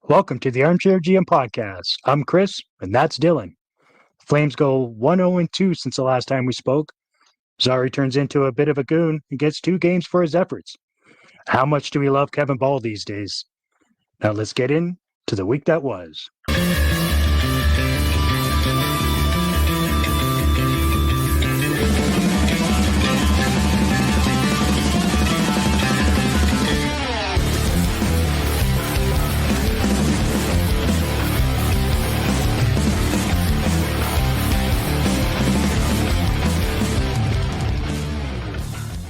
Welcome to the ArmChair GM podcast. I'm Chris, and that's Dylan. Flames go 1-0-2 since the last time we spoke. Zary turns into a bit of a goon and gets 2 games for his efforts. How much do we love Kevin Bahl these days? Now let's get in to the week that was.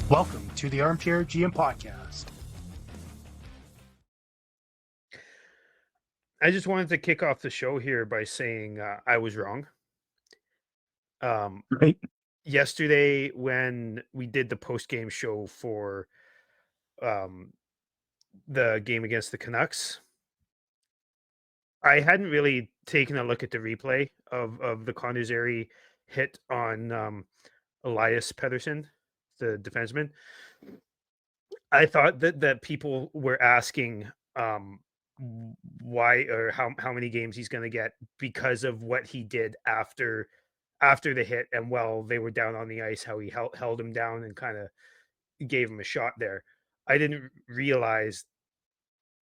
Welcome to the ArmChair GM podcast. I just wanted to kick off the show here by saying I was wrong. Right? Yesterday, when we did the post-game show for the game against the Canucks, I hadn't really taken a look at the replay of the Connor Zary hit on Elias Pettersson, the defenseman. I thought that people were asking why or how many games he's going to get because of what he did after the hit, and while they were down on the ice, how he held him down and kind of gave him a shot there. I didn't realize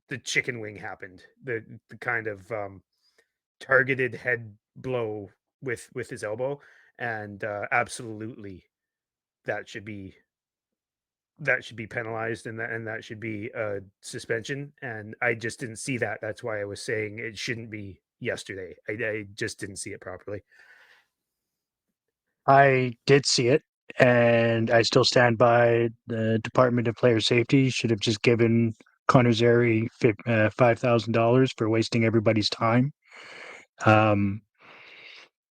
the chicken wing happened, the kind of targeted head blow with his elbow, and absolutely that should be penalized, and that should be a suspension. And I just didn't see that. That's why I was saying it shouldn't be yesterday. I just didn't see it properly. I did see it, and I still stand by the Department of Player Safety should have just given Connor Zary $5,000 for wasting everybody's time.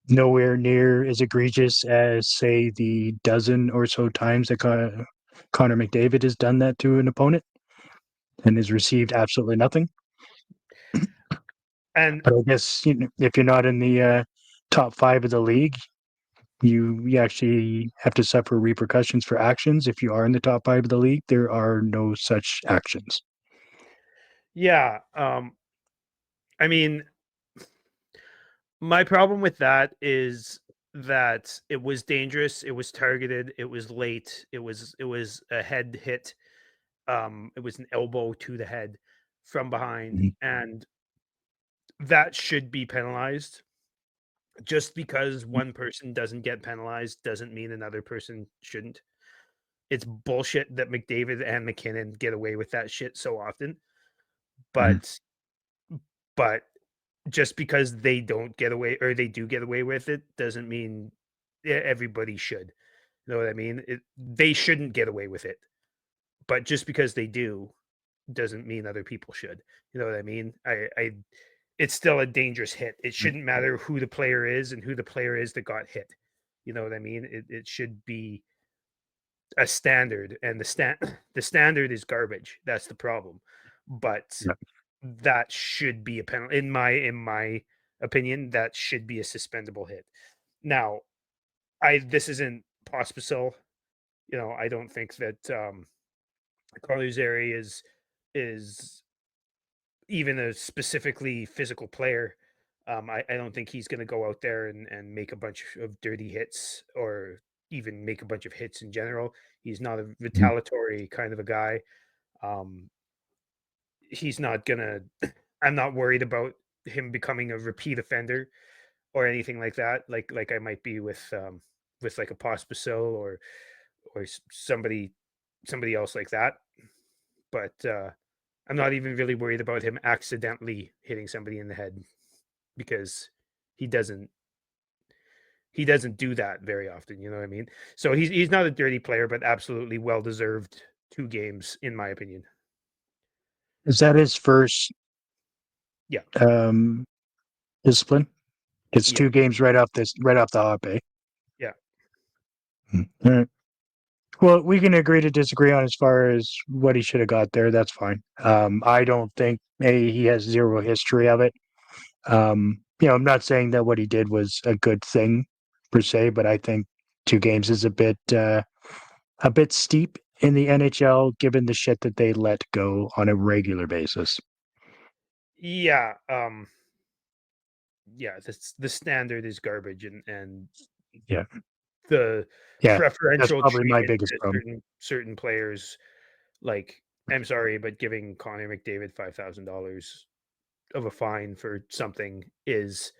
Nowhere near as egregious as, say, the dozen or so times that Connor McDavid has done that to an opponent and has received absolutely nothing. And but I guess if you're not in the top 5 of the league, you actually have to suffer repercussions for actions. If you are in the top 5 of the league, there are no such actions. yeah, I mean, my problem with that is that it was dangerous, it was targeted, it was late, it was a head hit, it was an elbow to the head from behind, and that should be penalized. Just because one person doesn't get penalized doesn't mean another person shouldn't. It's bullshit that McDavid and McKinnon get away with that shit so often. But just because they don't get away, or they do get away with it, doesn't mean everybody should. You know what I mean? They shouldn't get away with it. But just because they do doesn't mean other people should. You know what I mean? It's still a dangerous hit. It shouldn't matter who the player is and who the player is that got hit. You know what I mean? It should be a standard, and the standard is garbage. That's the problem. But that should be a penalty in my opinion. That should be a suspendable hit. Now, this isn't Pospisil. You know, I don't think that Connor Zary is even a specifically physical player. I don't think he's going to go out there and make a bunch of dirty hits, or even make a bunch of hits in general. He's not a retaliatory kind of a guy. He's not gonna. I'm not worried about him becoming a repeat offender or anything like that. Like I might be with like a Pospisil or somebody else like that. But I'm not even really worried about him accidentally hitting somebody in the head, because he doesn't do that very often. You know what I mean? So he's not a dirty player, but absolutely well deserved 2 games in my opinion. Is that his first discipline? It's 2 games right off the hop, eh? Yeah. All right. Well, we can agree to disagree on as far as what he should have got there. That's fine. I don't think he has zero history of it. I'm not saying that what he did was a good thing per se, but I think 2 games is a bit steep in the NHL, given the shit that they let go on a regular basis. Yeah, yeah, the standard is garbage, and Yeah, the yeah, that's preferential probably my treatment biggest to problem. certain players, like, I'm sorry, but giving Connor McDavid $5,000 of a fine for something is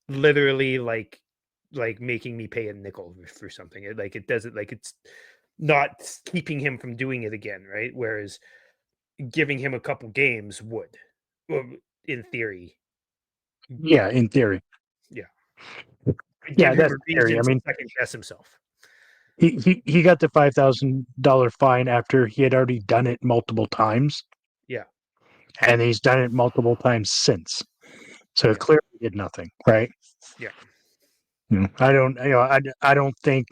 literally like making me pay a nickel for something. It doesn't, like, it's not keeping him from doing it again, right? Whereas giving him a couple games would, well, in theory, Yeah, in theory. yeah, give Yeah, him that's a theory. reason I to mean, second guess himself. he got the $5,000 fine after he had already done it multiple times, Yeah, and he's done it multiple times since. So it yeah, clearly did nothing, right? yeah, I don't, I don't think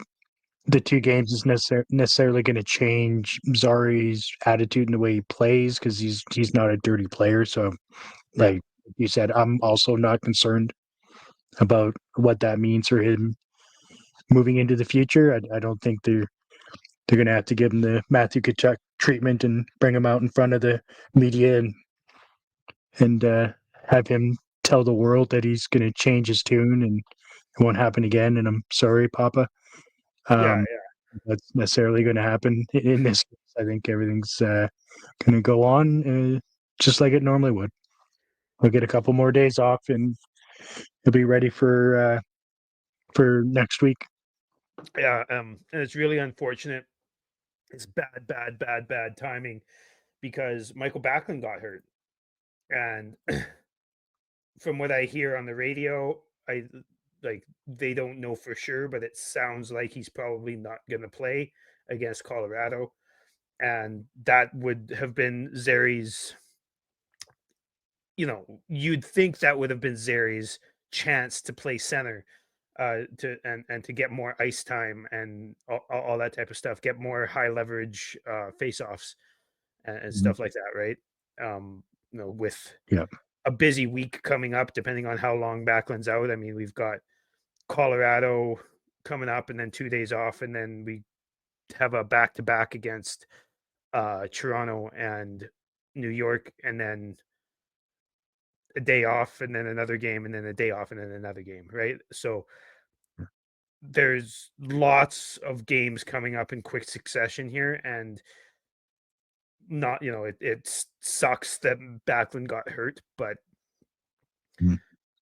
the two games is necessarily going to change Zari's attitude and the way he plays because he's not a dirty player. So, yeah, like you said, I'm also not concerned about what that means for him moving into the future. I don't think they're going to have to give him the Matthew Kachuk treatment and bring him out in front of the media and have him tell the world that he's going to change his tune and it won't happen again. And I'm sorry, Papa. yeah, Um, that's necessarily going to happen in this case. I think everything's going to go on just like it normally would. We'll get a couple more days off and he'll be ready for next week. yeah. And it's really unfortunate. It's bad, bad, bad, bad timing because Michael Backlund got hurt, and from what I hear on the radio, I like they don't know for sure, but it sounds like he's probably not going to play against Colorado, and that would have been Zary's. You'd think that would have been Zary's chance to play center, to and to get more ice time and all that type of stuff, get more high leverage face offs and Mhm. stuff like that, right? With Yeah. a busy week coming up, depending on how long Backlund's out. I mean, we've got Colorado coming up, and then 2 days off, and then we have a back to back against Toronto and New York, and then a day off, and then another game, and then a day off, and then another game, right? So there's lots of games coming up in quick succession here, and not, it sucks that Backlund got hurt, but Mhm.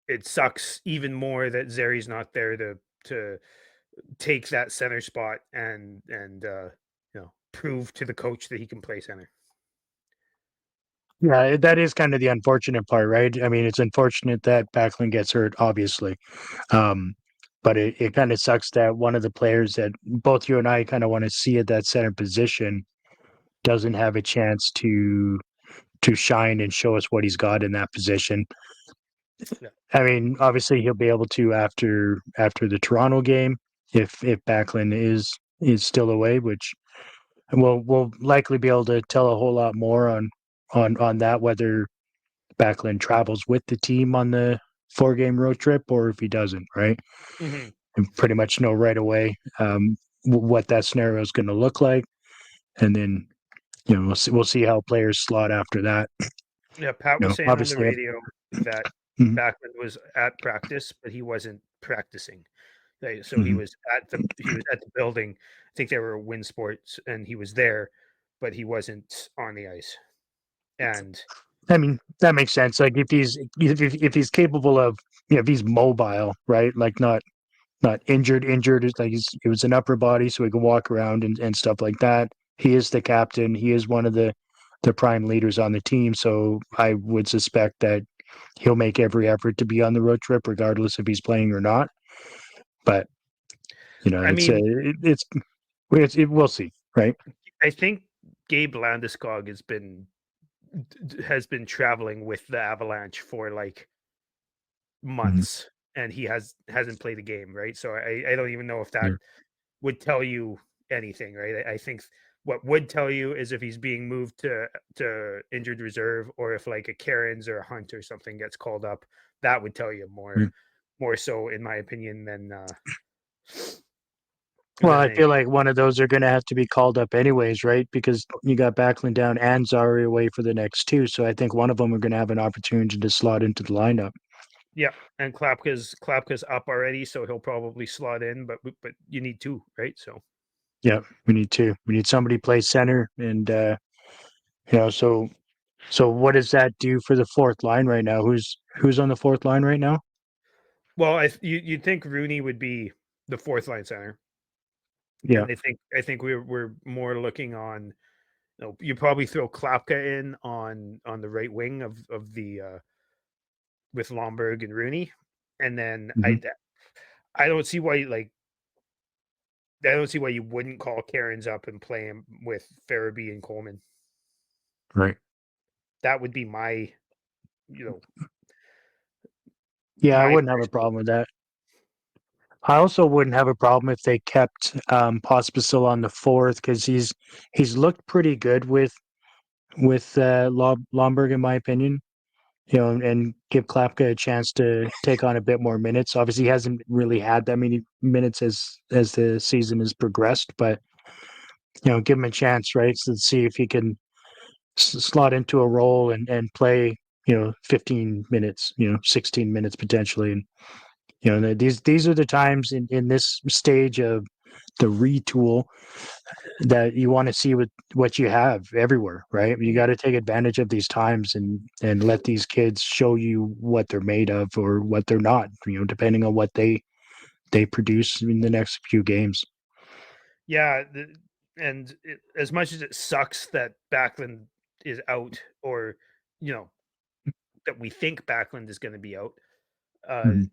it sucks even more that Zary's not there to take that center spot and prove to the coach that he can play center. Yeah, that is kind of the unfortunate part, right? I mean, it's unfortunate that Backlund gets hurt, obviously. Um, but it kind of sucks that one of the players that both you and I kind of want to see at that center position doesn't have a chance to shine and show us what he's got in that position. Yeah. I mean, obviously he'll be able to after the Toronto game if Backlund is still away, which we'll likely be able to tell a whole lot more on that whether Backlund travels with the team on the 4 game road trip or if he doesn't, right? Hmm. And pretty much know right away what that scenario is going to look like, and then we'll see how players slot after that. Yeah, Pat was saying on the Obviously, radio that mhm, Backlund was at practice, but he wasn't practicing. So he mhm. was at the building. I think they were Win Sports, and he was there, but he wasn't on the ice. And I mean, that makes sense. Like if he's capable of, if he's mobile, right? Like not injured. It's like it was an upper body, so he can walk around and stuff like that. He is the captain. He is one of the prime leaders on the team. So I would suspect that he'll make every effort to be on the road trip, regardless if he's playing or not. But I mean, we'll see, right? I think Gabe Landeskog has been traveling with the Avalanche for like Mhm. months, and he hasn't played a game, right? So I don't even know if that Yeah. would tell you anything, right? I think what would tell you is if he's being moved to injured reserve, or if like a Cairns or a Hunt or something gets called up. That would tell you more so, in my opinion, than And Well, then I they feel like one of those are going to have to be called up anyways, right? Because you got Backlund down and Zary away for the next two. So I think one of them are going to have an opportunity to slot into the lineup. yeah, and Klapka's up already, so he'll probably slot in, but you need two, right? So Yeah, we need two. We need somebody to play center, and so what does that do for the fourth line right now? Who's on the fourth line right now? well, you'd think Rooney would be the fourth line center, Yeah. and I think we're more looking on. You probably throw Klapka in on the right wing of the with Lomberg and Rooney, and then Hmm. I don't see why I don't see why you wouldn't call Cairns up and play him with Farabee and Coleman. Right. That would be my you know Yeah, I my wouldn't have a problem with that. I also wouldn't have a problem if they kept Pospisil on the fourth because he's looked pretty good with Lomberg in my opinion. And give Klapka a chance to take on a bit more minutes. Obviously, he hasn't really had that many minutes as the season has progressed, but give him a chance, right? So see if he can slot into a role and play, 15 minutes, 16 minutes potentially, and these are the times in this stage of the retool that you want to see what you have everywhere, right? You got to take advantage of these times and let these kids show you what they're made of or what they're not, depending on what they produce in the next few games. Yeah, as much as it sucks that Backlund is out, or you know that we think Backlund is going to be out, Mhm.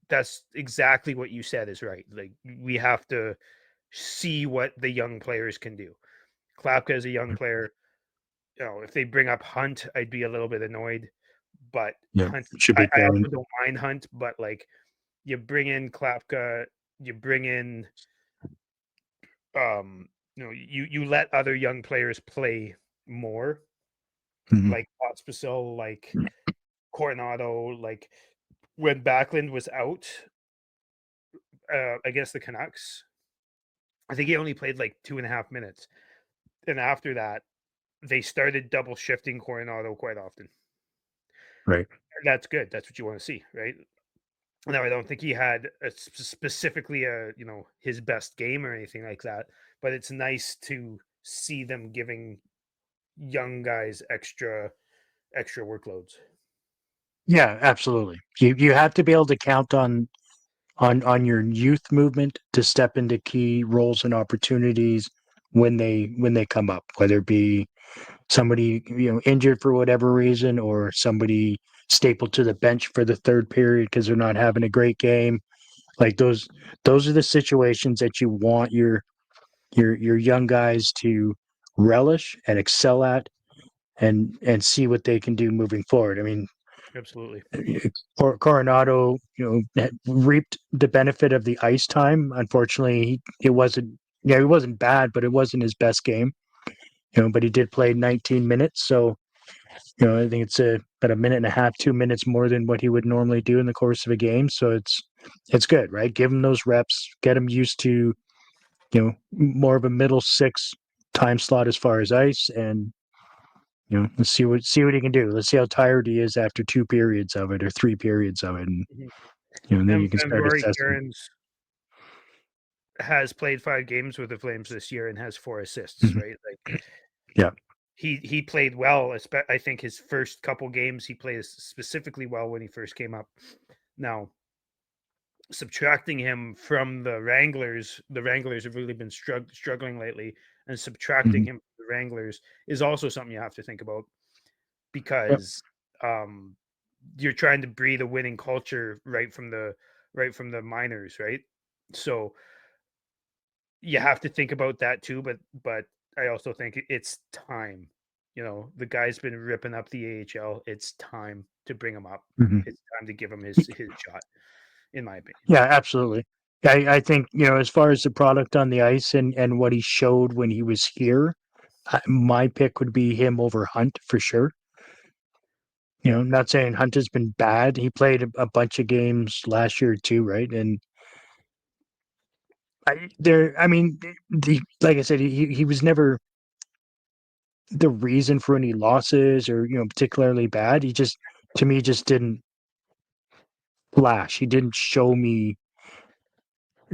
that's exactly what you said is right. Like we have to see what the young players can do. Klapka is a young player. If they bring up Hunt, I'd be a little bit annoyed. But Yeah, Hunt, should be I playing. also don't mind Hunt, but like you bring in Klapka, you bring in you let other young players play more, Mhm. like Pospisil, like Coronado, like when Backlund was out against the Canucks, I think he only played like 2.5 minutes. And after that, they started double shifting Coronado quite often. Right. That's good. That's what you want to see, right? Now, I don't think he had specifically his best game or anything like that, but it's nice to see them giving young guys extra workloads. Yeah, absolutely. You have to be able to count on your youth movement to step into key roles and opportunities when they come up, whether it be somebody injured for whatever reason or somebody stapled to the bench for the third period because they're not having a great game. Like those are the situations that you want your young guys to relish and excel at and see what they can do moving forward. I mean, Absolutely. Coronado, reaped the benefit of the ice time. Unfortunately, it wasn't. Yeah, it wasn't bad, but it wasn't his best game. But he did play 19 minutes, so I think it's about a minute and a half, 2 minutes more than what he would normally do in the course of a game. So it's good, right? Give him those reps, get him used to more of a middle six time slot as far as ice, and let's see what he can do. Let's see how tired he is after 2 periods of it or 3 periods of it, and Mhm. then you can And start Rory assessing. Cairns has played 5 games with the Flames this year and has 4 assists, Mhm. right? Like Yeah. he played well. I think his first couple games he played specifically well when he first came up. Now, subtracting him from the Wranglers have really been struggling lately, and subtracting Mhm. him from the Wranglers is also something you have to think about Yep. because um, you're trying to breed a winning culture right from the minors, right? So you have to think about that too, but I also think it's time. The guy's been ripping up the AHL. It's time to bring him up. Mhm. It's time to give him his shot, in my opinion. Yeah, absolutely. I think as far as the product on the ice and what he showed when he was here, my pick would be him over Hunt for sure. Yeah. Not saying Hunt has been bad. He played a bunch of games last year too, right? And I mean, like I said, he was never the reason for any losses or particularly bad. He just to me just didn't flash. He didn't show me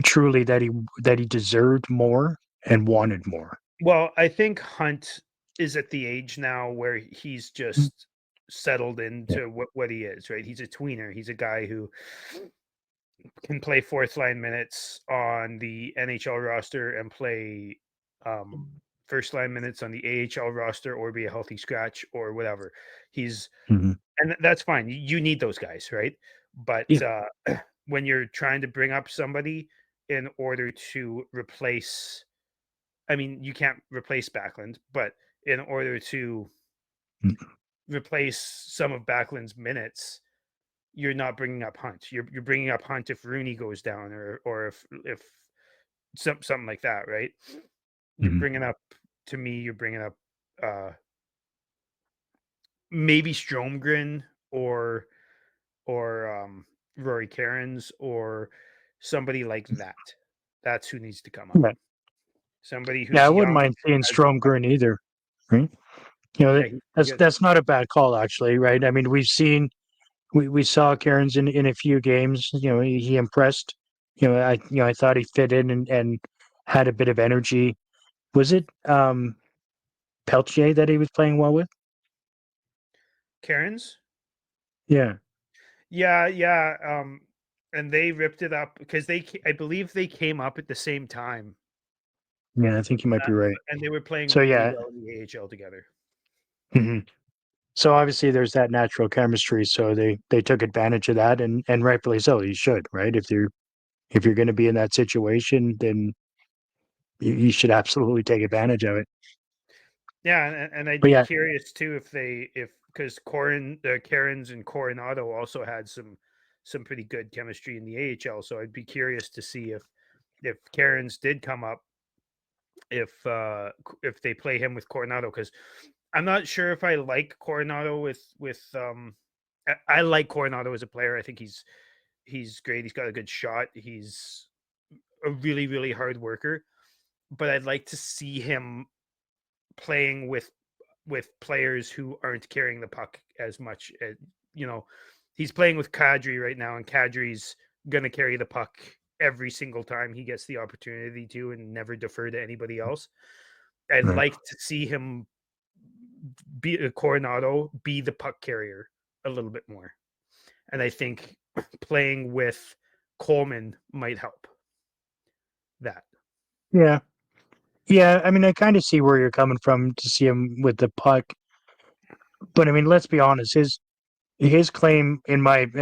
truly that he deserved more and wanted more. Well, I think Hunt is at the age now where he's Mm, just settled yeah. into what he is, right? He's a tweener. He's a guy who can play fourth line minutes on the NHL roster and play first line minutes on the AHL roster or be a healthy scratch or whatever. He's Mhm. and that's fine. You need those guys, right? But Yeah. when you're trying to bring up somebody in order to replace, I mean, you can't replace Backlund, but in order to Mm, replace some of Backlund's minutes, you're not bringing up Hunt. You're bringing up Hunt if Rooney goes down or if something like that, right? You're mhm. bringing up to me. You're bringing up uh, maybe Stromgren or or Rory Cairns or somebody like that. That's who needs to come up. Yeah. Somebody Yeah, I who's wouldn't young, mind seeing has the Stromgren either. Right? yeah, he's pretty That's good. not a bad call actually, right? I mean, we saw Cairns in a few games. He impressed. I thought he fit in and had a bit of energy. Was it Peltier that he was playing well with? Cairns, Yeah. yeah, yeah. And they ripped it up because I believe they came up at the same time, Yeah, I think you might be right. and they were playing So really yeah. well in the AHL together. Mhm. So obviously there's that natural chemistry. So they took advantage of that and rightfully so. You should, right? If you're going to be in that situation, then you should absolutely take advantage of it. Yeah, and I'd But be yeah, curious too if because Cairns and Coronado also had some pretty good chemistry in the AHL. So I'd be curious to see if Cairns did come up, if they play him with Coronado, because I'm not sure if I like Coronado with I like Coronado as a player. I think he's great. He's got a good shot. He's a really hard worker. But I'd like to see him playing with players who aren't carrying the puck as much as you know. He's playing with Kadri right now, and Kadri's gonna carry the puck every single time he gets the opportunity to, and never defer to anybody else. I'd right. like to see him be Coronado be the puck carrier a little bit more, and I think playing with Coleman might help that. Yeah. Yeah, I mean, I kind of see where you're coming from to see him with the puck, but I mean, let's be honest. His claim, I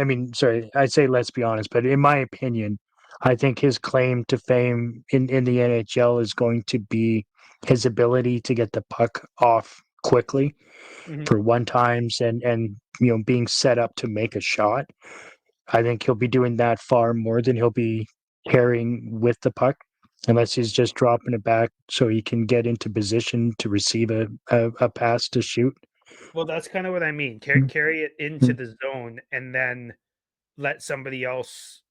mean, sorry, I say let's be honest, but in my opinion, I think his claim to fame in the NHL is going to be his ability to get the puck off quickly Mm-hmm. for one times and being set up to make a shot. I think he'll be doing that far more than he'll be carrying with the puck, unless he's just dropping it back so he can get into position to receive a pass to shoot. Well, that's kind of what I mean. Mm, Carry it into mm, the zone, and then let somebody else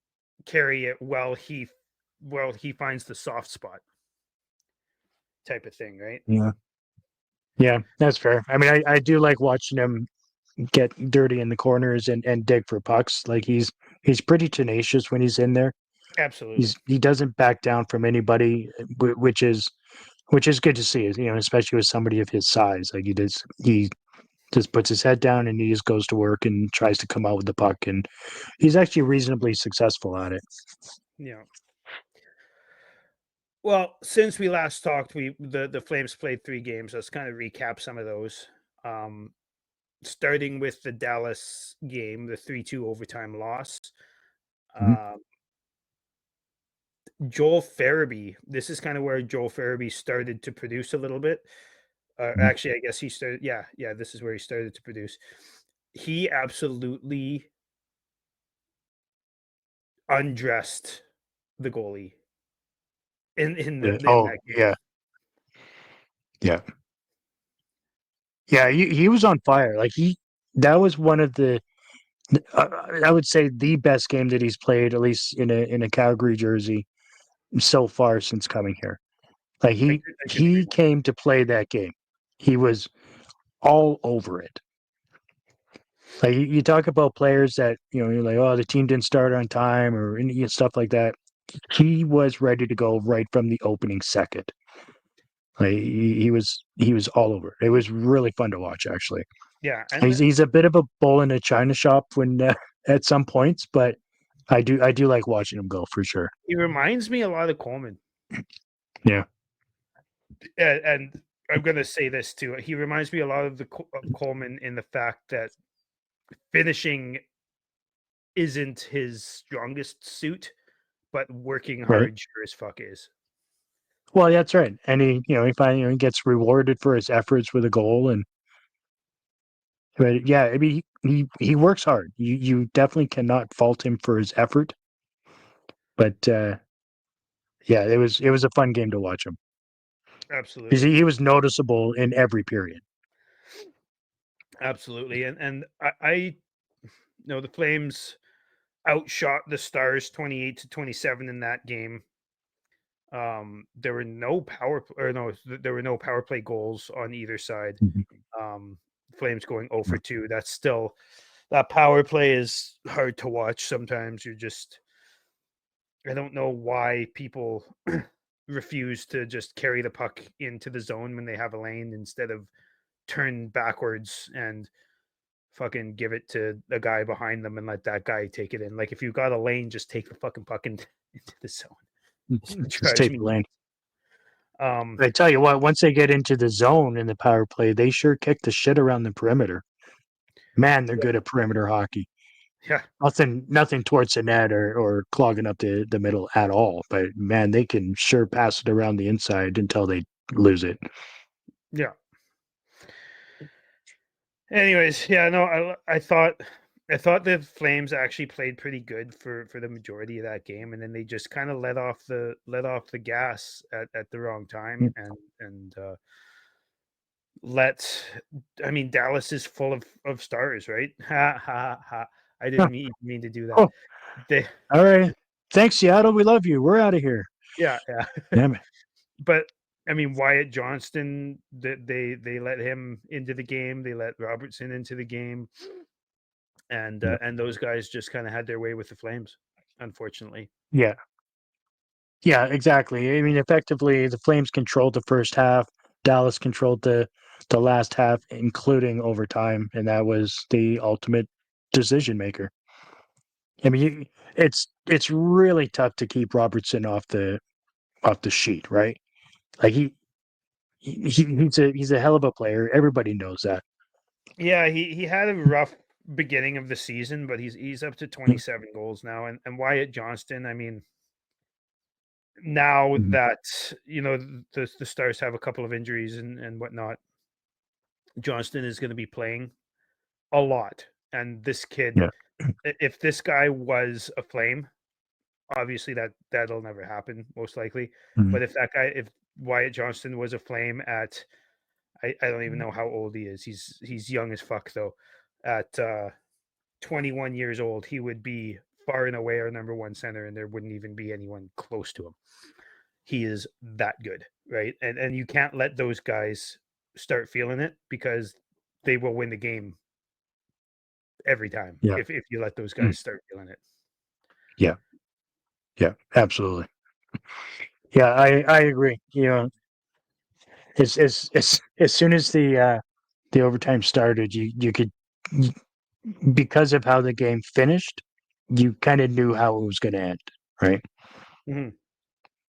carry it while he finds the soft spot type of thing, right? yeah. Yeah, that's fair. I mean, I do like watching him get dirty in the corners and dig for pucks. Like he's pretty tenacious when he's in there. Absolutely. He doesn't back down from anybody, which is good to see. Especially with somebody of his size. Like he just puts his head down and he just goes to work and tries to come out with the puck, and he's actually reasonably successful at it. Yeah. Well, since we last talked, the Flames played 3 games. Let's kind of recap some of those. Um, Starting with the Dallas game, the 3-2 overtime loss. Mhm. Um, Joel Farabee. This is kind of where Joel Farabee started to produce a little bit. Mhm. Actually, I guess he started. Yeah, yeah. This is where he started to produce. He absolutely undressed the goalie Yeah. in Oh that game. yeah, yeah, yeah. He was on fire. Like that was one of the I would say the best game that he's played, at least in a Calgary jersey. so far since coming here. Like I could agree he more. came to play that game. He was all over it. Like you talk about players that you're like, oh, the team didn't start on time or any stuff like that. He was ready to go right from the opening second. Like he was all over it. It was really fun to watch, actually. Yeah, He's a bit of a bull in a china shop when at some points, but I do like watching him go for sure. he reminds me a lot of Coleman. Yeah. And I'm gonna say this too. He reminds me a lot of Coleman in the fact that finishing isn't his strongest suit, but working Right. hard sure as fuck is. Well, that's right. And he finally he gets rewarded for his efforts with a goal, and but yeah, I mean he works hard. You definitely cannot fault him for his effort. But yeah, it was a fun game to watch him because Absolutely. he was noticeable in every period. Absolutely. And I know the Flames outshot the Stars 28-27 in that game. There were no there were no power play goals on either side. Mhm. Flames going 0 for 2. That's still that power play is hard to watch sometimes. I don't know why people refuse to just carry the puck into the zone when they have a lane instead of turn backwards and fucking give it to the guy behind them and let that guy take it in. Like if you got a lane, just take the fucking puck into the zone. It Just drives take me the lane. um But I tell you what, once they get into the zone in the power play, they sure kick the shit around the perimeter. Man, they're good at perimeter hockey. yeah, Nothing towards the net or clogging up the middle at all. But man, they can sure pass it around the inside until they lose it. yeah. Anyways, yeah, no, I thought the Flames actually played pretty good for the majority of that game, and then they just kind of let off the gas at the wrong time, and let. I mean, Dallas is full of stars, right? Ha ha ha! I Huh. didn't mean to do that. Oh, They, all right. Thanks, Seattle. We love you. We're out of here. yeah, yeah. Damn it. But I mean, Wyatt Johnston, that they let him into the game. They let Robertson into the game. Yeah. And those guys just kind of had their way with the Flames, unfortunately. Yeah. Yeah, exactly. I mean, effectively, the Flames controlled the first half. Dallas controlled the last half, including overtime, and that was the ultimate decision maker. I mean, it's really tough to keep Robertson off the sheet, right? Like he's a hell of a player. Everybody knows that. Yeah, he had a rough beginning of the season, but he's up to 27 goals now. And Wyatt Johnston, I mean, now Mhm. that the Stars have a couple of injuries and whatnot, Johnston is going to be playing a lot. And this kid, Yeah. if this guy was a Flame, obviously that'll never happen, most likely. Mhm. But if Wyatt Johnston was a Flame at I don't even know how old he is. He's young as fuck though. At 21 years old, he would be far and away our number one center, and there wouldn't even be anyone close to him. He is that good, right? And you can't let those guys start feeling it because they will win the game every time Yeah. if you let those Mm. guys start feeling it. Yeah. Yeah. Absolutely. Yeah, I agree. As soon as the overtime started, you could because of how the game finished, you kind of knew how it was going to end, right? Mhm.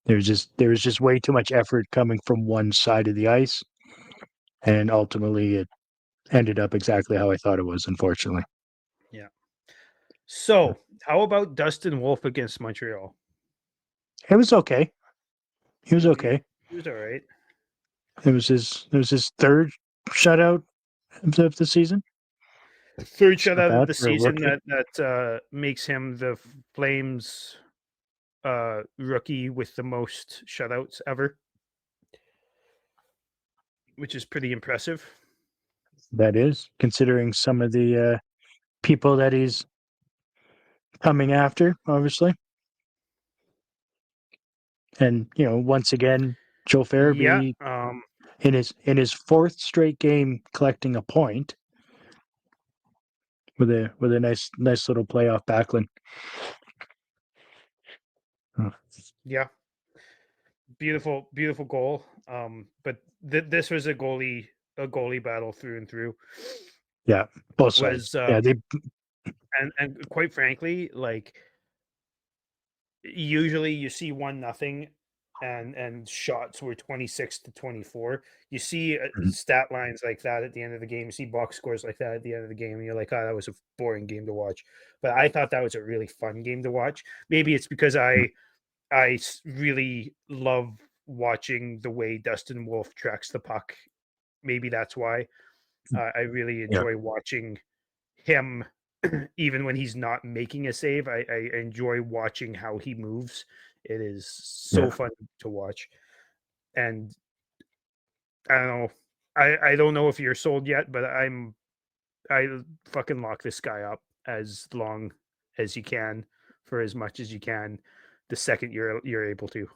There was just way too much effort coming from one side of the ice, and ultimately it ended up exactly how I thought it was. Unfortunately, Yeah. So, how about Dustin Wolf against Montreal? it was okay. He was He, okay. he was all right. It was his third shutout of the season. Third It's not shutout of bad the for a season rookie. that makes him the Flames rookie with the most shutouts ever, which is pretty impressive. That is considering some of the people that he's coming after. Obviously, And once again, Joe Yeah. Farabee in his fourth straight game collecting a point with a nice little playoff Backlund. Yeah. Beautiful, beautiful goal. But this was a goalie battle through and through. Yeah, both Was sides. Yeah, they and quite frankly, like usually you see 1-0 and shots were 26-24. You see stat lines like that at the end of the game. You see box scores like that at the end of the game, and you're like, "Oh, that was a boring game to watch." But I thought that was a really fun game to watch. Maybe it's because I really love watching the way Dustin Wolf tracks the puck. Maybe that's why I really yeah enjoy watching him, even when he's not making a save. I enjoy watching how he moves. It is so yeah fun to watch. And I don't know. I don't know if you're sold yet, but I fucking lock this guy up as long as you can for as much as you can the second you're able to.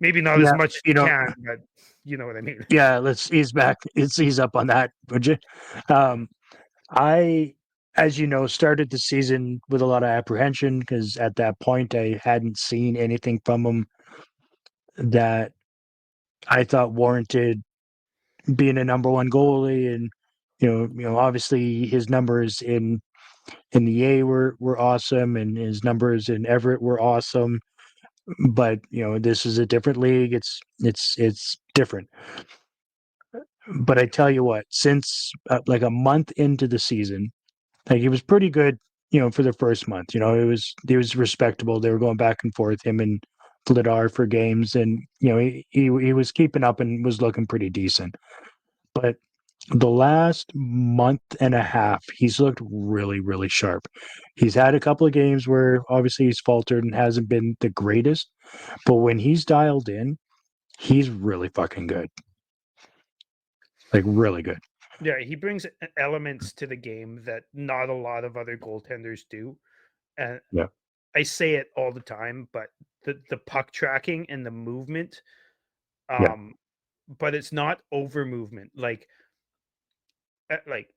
Maybe not as yeah. much as you can, but you know what I mean. Yeah, let's ease back. Let's ease up on that, would you? Um, I, as you know, started the season with a lot of apprehension because at that point I hadn't seen anything from him that I thought warranted being a number one goalie, and obviously his numbers in the A were awesome, and his numbers in Everett were awesome. But this is a different league. It's different. But I tell you what, since like a month into the season, like he was pretty good, for the first month. It was respectable. They were going back and forth, him and Vladar for games, and he was keeping up and was looking pretty decent. But the last month and a half, he's looked really, really sharp. He's had a couple of games where obviously he's faltered and hasn't been the greatest, but when he's dialed in, he's really fucking good. Like really good. Yeah, he brings elements to the game that not a lot of other goaltenders do. And Yeah. I say it all the time, but the puck tracking and the movement, Yeah. um, but it's not over movement. Like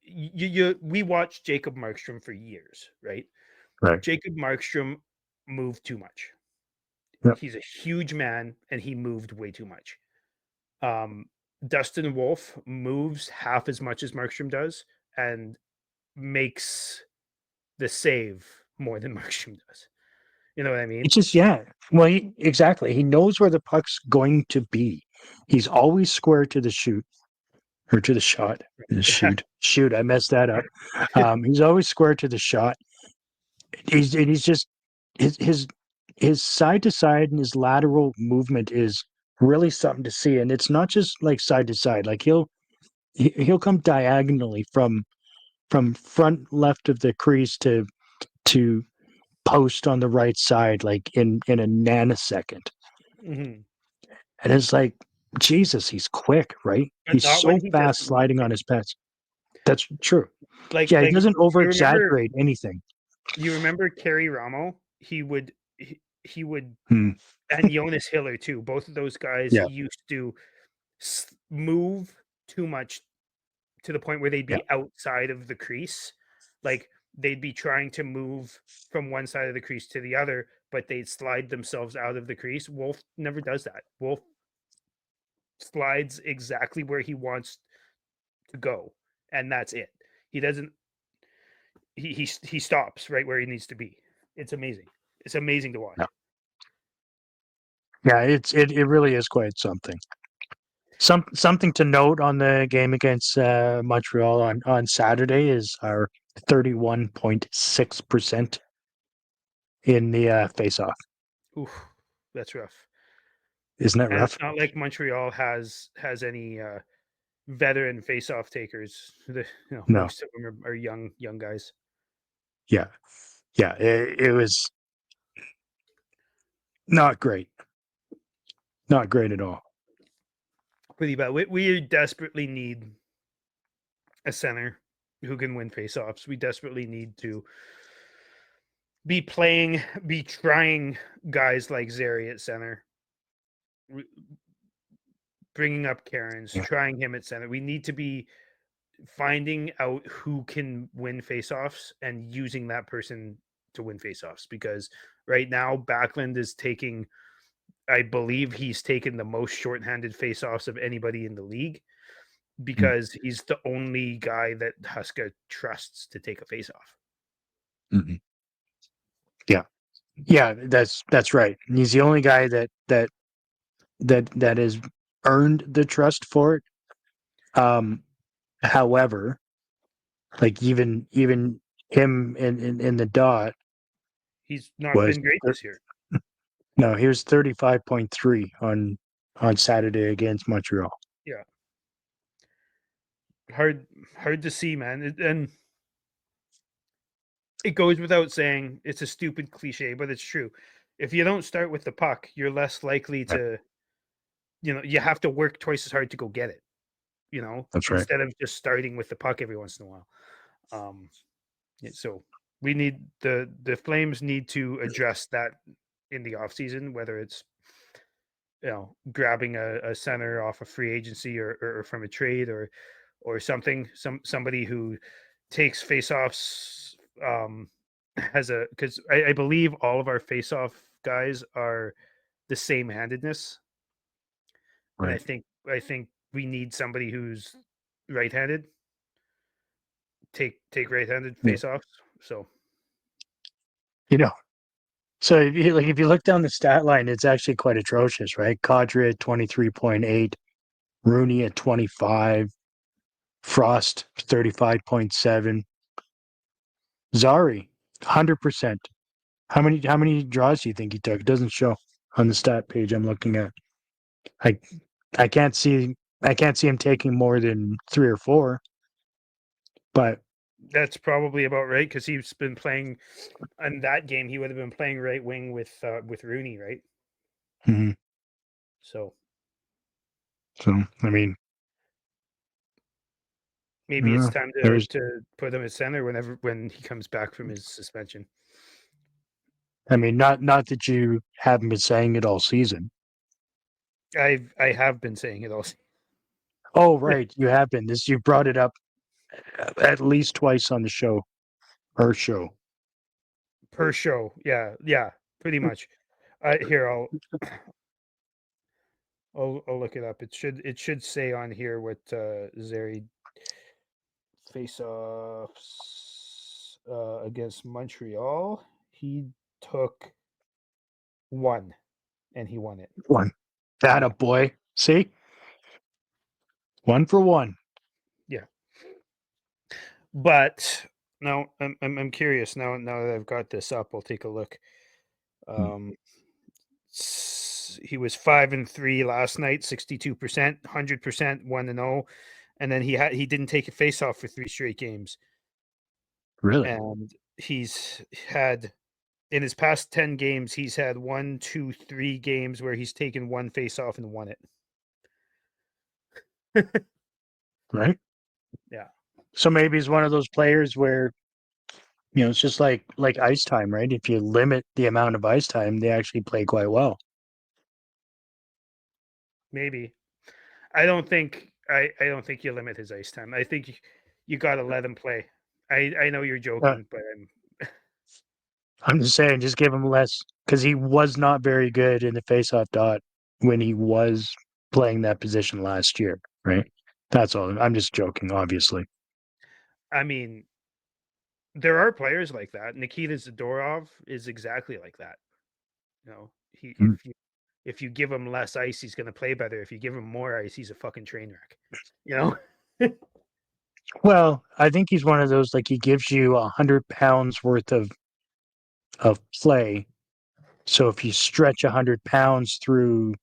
you we watched Jacob Markstrom for years, right? Right. Jacob Markstrom moved too much. Yeah. He's a huge man and he moved way too much. Um, Dustin Wolf moves half as much as Markstrom does and makes the save more than Markstrom does. You know what I mean? It's just yeah. Well, exactly. He knows where the puck's going to be. He's always square to the shoot or to the shot. The shoot. I messed that up. He's always square to the shot. He's just his side to side and his lateral movement is really something to see. And it's not just like side to side. Like he'll come diagonally from front left of the crease to post on the right side, like in a nanosecond. Mhm. And it's like, Jesus, he's quick, right? But He's not so when he fast doesn't need sliding to. on his pads. That's true. Like Yeah, he like doesn't over you remember exaggerate anything. you remember Kerry Ramo? He would Hmm. and Jonas Hiller too. Both of those guys Yeah, used to move too much to the point where they'd yeah. be outside of the crease. Like they'd be trying to move from one side of the crease to the other, but they'd slide themselves out of the crease. Wolf never does that. Wolf slides exactly where he wants to go, and that's it. He doesn't. He stops right where he needs to be. It's amazing. It's amazing to watch. Yeah, yeah, it really is quite something. Something to note on the game against Montreal on Saturday is our 31.6% in the face-off. Oof, that's rough. Isn't that And it's rough? not like Montreal has any veteran face-off takers. No. Most of them are young guys. Yeah, yeah. It was not great. Not great at all. Pretty bad. We desperately need a center who can win face-offs. We desperately need to be trying guys like Zary at center, bringing up Karen's, Yeah. trying him at center. We need to be finding out who can win faceoffs and using that person to win faceoffs, because right now Backlund is taking, I believe he's taken the most shorthanded faceoffs of anybody in the league, Mm. because he's the only guy that Huska trusts to take a faceoff. Mhm. Yeah. Yeah, that's right. He's the only guy that has earned the trust for it. However, like even him in the dot He's not was been great this year. no, he was 35.3 on Saturday against Montreal. Yeah, hard to see, man. And it goes without saying, it's a stupid cliche, but it's true. If you don't start with the puck, you're less likely Yeah, to, you have to work twice as hard to go get it, that's right. instead of just starting with the puck every once in a while. So we need the Flames need to address that in the offseason, whether it's grabbing a center off a free agency, or from a trade, or somebody who takes faceoffs, has a, because I believe all of our faceoff guys are the same handedness, and I Right. think I think we need somebody who's right-handed, take right-handed Yeah. faceoffs. So You know, so if you look down the stat line, it's actually quite atrocious, right? Kadri at 23.8, Rooney at 25, Frost 35.7, Zari 100%. How many draws do you think he took? It doesn't show on the stat page I'm looking at. I I can't see him taking more than 3 or 4, but that's probably about right, because he's been playing in that game. He would have been playing right wing with Rooney, right? mhm. So So I mean, maybe it's yeah, time to there's put him at center when he comes back from his suspension. not that you haven't been saying it all season. I have been saying it all Oh, right, you have been. You brought it up at least twice on the show, our show. per show. Yeah, yeah, pretty much. Here, I'll look it up. It should say on here what Zary face-offs against Montreal. He took one, and he won it. One. That a Yeah, boy. See? 1 for 1. yeah. But now I'm curious. Now that I've got this up, I'll take a look. Hmm. Um, he was 5-3 last night, 62%, 100%, 1-0, and then he didn't take a face-off for 3 straight games, Really? and he's had, in his past 10 games, he's had 1, 2, 3 games where he's taken one face-off and won it. Right? Yeah, So maybe he's one of those players where, it's just like ice time, right? If you limit the amount of ice time, they actually play quite well. maybe. I don't think you limit his ice time. I think you got to let him play. I know you're Uh, joking, but I'm just saying, just give him less because he was not very good in the faceoff dot when he was playing that position last year, right? That's all. I'm just joking, obviously. I mean, there are players like that. Nikita Zadorov is exactly like that. He Mm. if you give him less ice, he's going to play better. If you give him more ice, he's a fucking train wreck. You know? Well, I think he's one of those like he gives you 100 pounds worth of play. So if you stretch 100 pounds through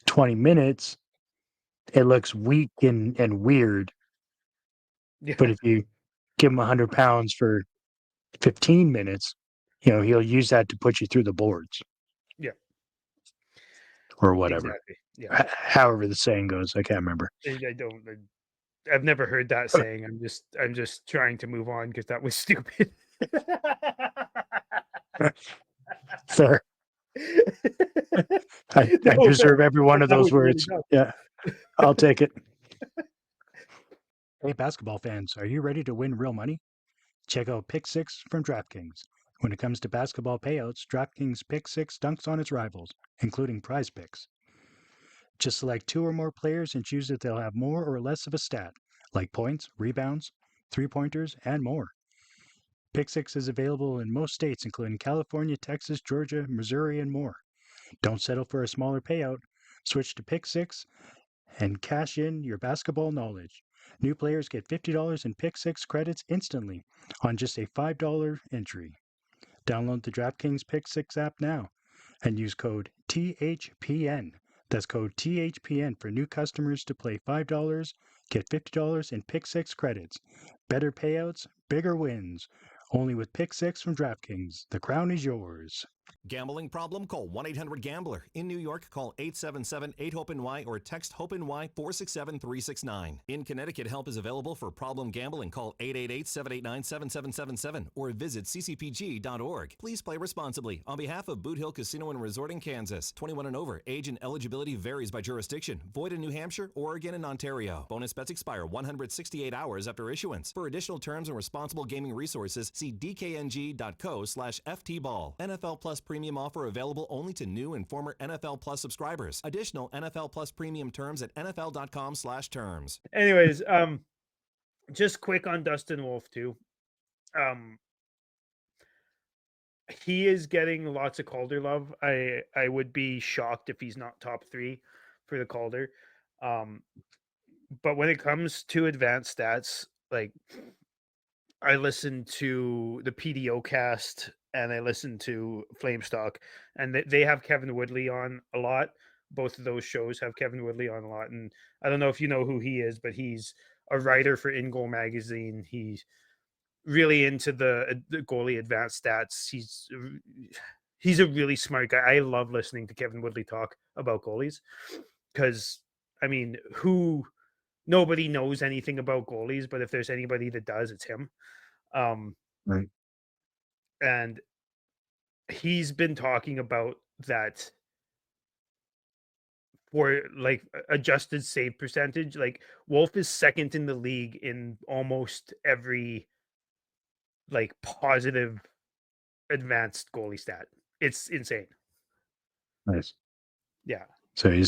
20 minutes, it looks weak and weird. But Yeah, if you give him 100 pounds for 15 minutes, he'll use that to put you through the boards yeah, or whatever. exactly. Yeah, However the saying goes, I can't remember. I don't. I've never heard that saying. I'm just trying to move on because that was stupid. Fair. I No, deserve every one of that those was really words. dumb. Yeah, I'll take it. Hey, basketball fans, are you ready to win real money? Check out Pick Six from DraftKings. When it comes to basketball payouts, DraftKings Pick Six dunks on its rivals, including prize picks. Just select two or more players and choose if they'll have more or less of a stat, like points, rebounds, three-pointers, and more. Pick Six is available in most states, including California, Texas, Georgia, Missouri, and more. Don't settle for a smaller payout. Switch to Pick Six and cash in your basketball knowledge. New players get $50 in Pick Six credits instantly on just a $5 entry. Download the DraftKings Pick Six app now and use code THPN. That's code THPN for new customers to play $5, get $50 in Pick Six credits. Better payouts, bigger wins. Only with Pick Six from DraftKings. The crown is yours. Gambling problem? Call 1-800-GAMBLER. In New York, call 877-8-HOPE-NY or text HOPE-NY 467-369. In Connecticut, help is available for problem gambling. Call 888-789-7777 or visit ccpg.org. Please play responsibly. On behalf of Boot Hill Casino and Resort in Kansas, 21 and over. Age and eligibility varies by jurisdiction. Void in New Hampshire, Oregon, and Ontario. Bonus bets expire 168 hours after issuance. For additional terms and responsible gaming resources, see dkng.co/ftball. NFL Plus Premium offer available only to new and former NFL Plus subscribers. Additional NFL Plus Premium terms at nfl.com/terms. Anyways, just quick on Dustin Wolf too. He is getting lots of Calder love. I would be shocked if he's not top 3 for the Calder. But when it comes to advanced stats, like I listen to the PDO cast and I listen to Flamestock, and they have Kevin Woodley on a lot. Both of those shows have Kevin Woodley on a lot, and I don't know if you know who he is, but he's a writer for In Goal magazine. He's really into the goalie advanced stats. He's a really smart guy. I love listening to Kevin Woodley talk about goalies because I mean, nobody knows anything about goalies, but if there's anybody that does, it's him. Right. And he's been talking about that for like adjusted save percentage. Like Wolf is second in the league in almost every like positive advanced goalie stat. It's insane. Nice. Yeah. So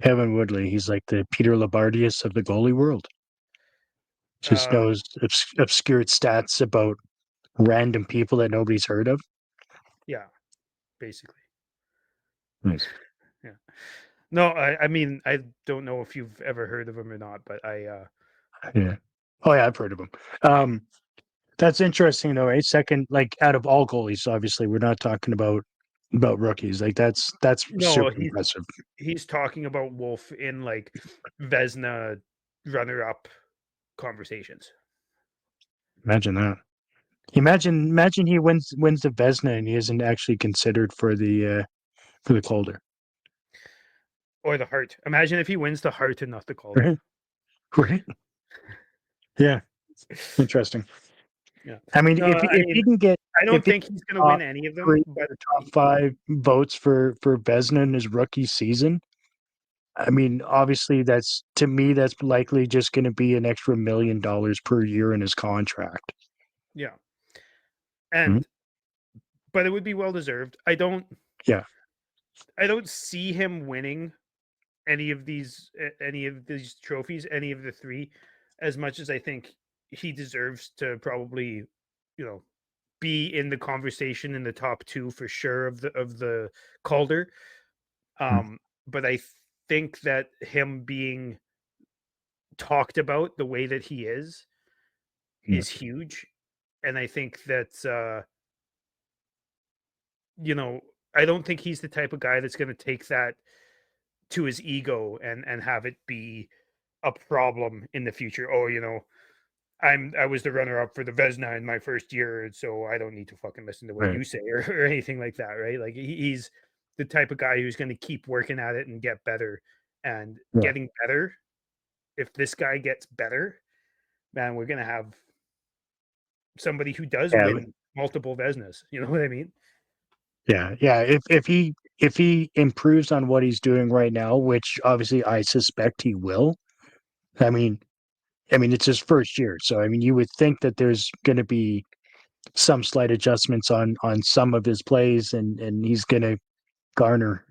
Kevin Woodley, he's like the Peter Labardius of the goalie world. Just knows obscure stats about random people that nobody's heard of. Yeah, basically. Nice. Yeah. No, I mean, I don't know if you've ever heard of him or not, but Yeah. Oh yeah, I've heard of him. That's interesting though, right? Second, like out of all goalies, obviously, we're not talking about rookies. Like that's no, super impressive. he's talking about Wolf in like Vezina runner-up conversations. Imagine that. Imagine he wins the Vezina and he isn't actually considered for the Calder. Or the Hart. Imagine if he wins the Hart and not the Calder. Right. Right. Yeah. Interesting. Yeah. I mean, No, if he can get, I don't think he's going to win any of them, but the top 5 votes for Vezina in his rookie season, I mean, obviously that's likely just going to be an extra $1 million per year in his contract. yeah. And but it would be well deserved. I don't see him winning any of these trophies, any of the 3, as much as I think he deserves to probably, be in the conversation in the top 2 for sure of the Calder. But I think that him being talked about the way that he is huge. And I think that I don't think he's the type of guy that's going to take that to his ego and have it be a problem in the future. Oh, I was the runner up for the Vezina in my first year, so I don't need to fucking listen to what you say or anything like that, right? Like he's the type of guy who's going to keep working at it and get better and getting better. If this guy gets better, man, we're going to have somebody who does win multiple Vesnas. You know what I mean? Yeah. If he improves on what he's doing right now, which obviously I suspect he will. I mean, it's his first year, so I mean, you would think that there's going to be some slight adjustments on some of his plays, and he's going to garner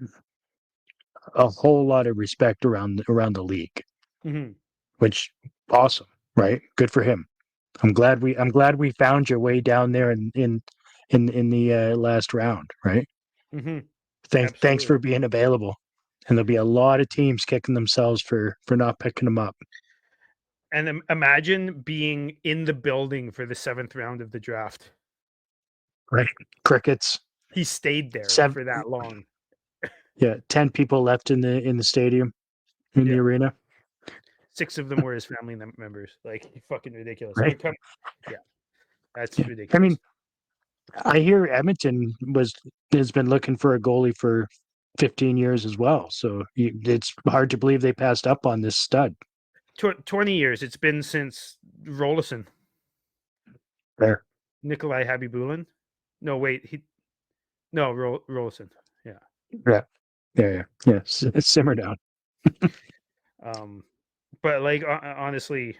a whole lot of respect around the league, Mm-hmm. which awesome, right? Good for him. I'm glad we found your way down there in the last round, right? Mm-hmm. Thanks Absolutely. for being available. And there'll be a lot of teams kicking themselves for not picking them up. And imagine being in the building for the 7th round of the draft. Right. Crickets. He stayed there for 7, that long. yeah, 10 people left in the stadium, in the Yeah. arena. 6 of them were his family members. Like, fucking ridiculous. Right. Yeah, that's Yeah. ridiculous. I mean, I hear Edmonton has been looking for a goalie for 15 years as well. So it's hard to believe they passed up on this stud. 20 years. It's been since Rolison. There. Nikolai Habibulin. No, wait. Rolison. Yeah. Yeah. Yeah. Simmer down. But like honestly,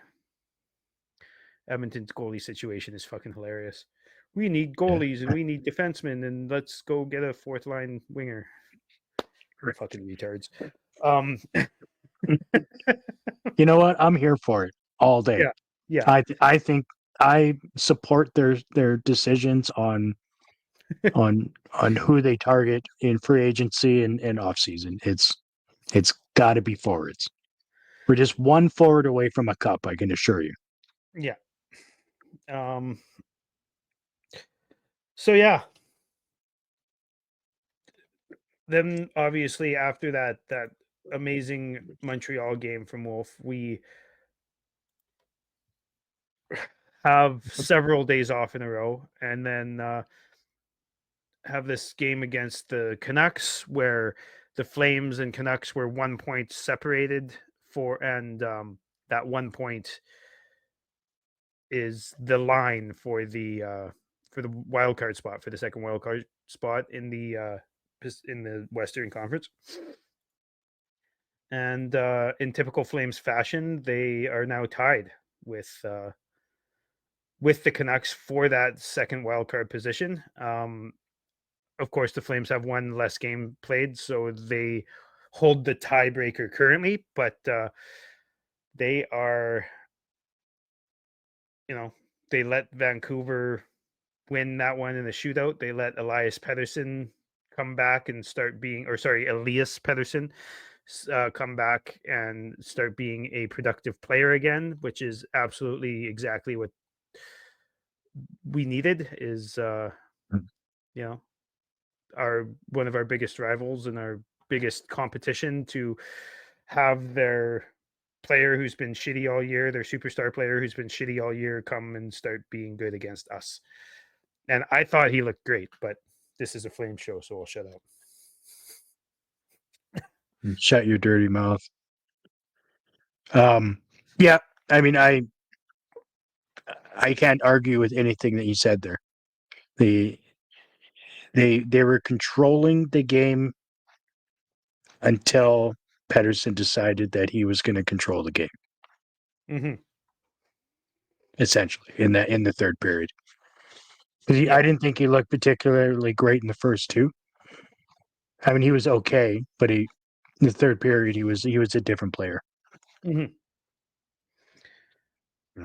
Edmonton's goalie situation is fucking hilarious. We need goalies and we need defensemen, and let's go get a 4th line winger. Fucking retards. You know what? I'm here for it all day. Yeah. I think I support their decisions on who they target in free agency and off season. It's got to be forwards. We're just one forward away from a cup, I can assure you. Yeah. So yeah. Then obviously after that amazing Montreal game from Wolf, we have several days off in a row, and then have this game against the Canucks where the Flames and Canucks were 1 point separated and that 1 point is the line for the wild card spot, for the second wild card spot in the Western Conference. And in typical Flames fashion, they are now tied with the Canucks for that second wildcard position. Of course, the Flames have one less game played, so they hold the tiebreaker currently, but they are, they let Vancouver win that one in the shootout. They let Elias Pettersson come back and Elias Pettersson come back and start being a productive player again, which is absolutely exactly what we needed. Is one of our biggest rivals and our biggest competition to have their player who's been shitty all year, their superstar player who's been shitty all year, come and start being good against us. And I thought he looked great, but this is a Flame show, so I'll shut up. Shut your dirty mouth. Yeah, I mean, I can't argue with anything that you said there. They were controlling the game until Pettersson decided that he was going to control the game. Mm-hmm. Essentially, in the third period. I didn't think he looked particularly great in the first two. I mean, he was okay, but in the third period, he was a different player. Mm-hmm.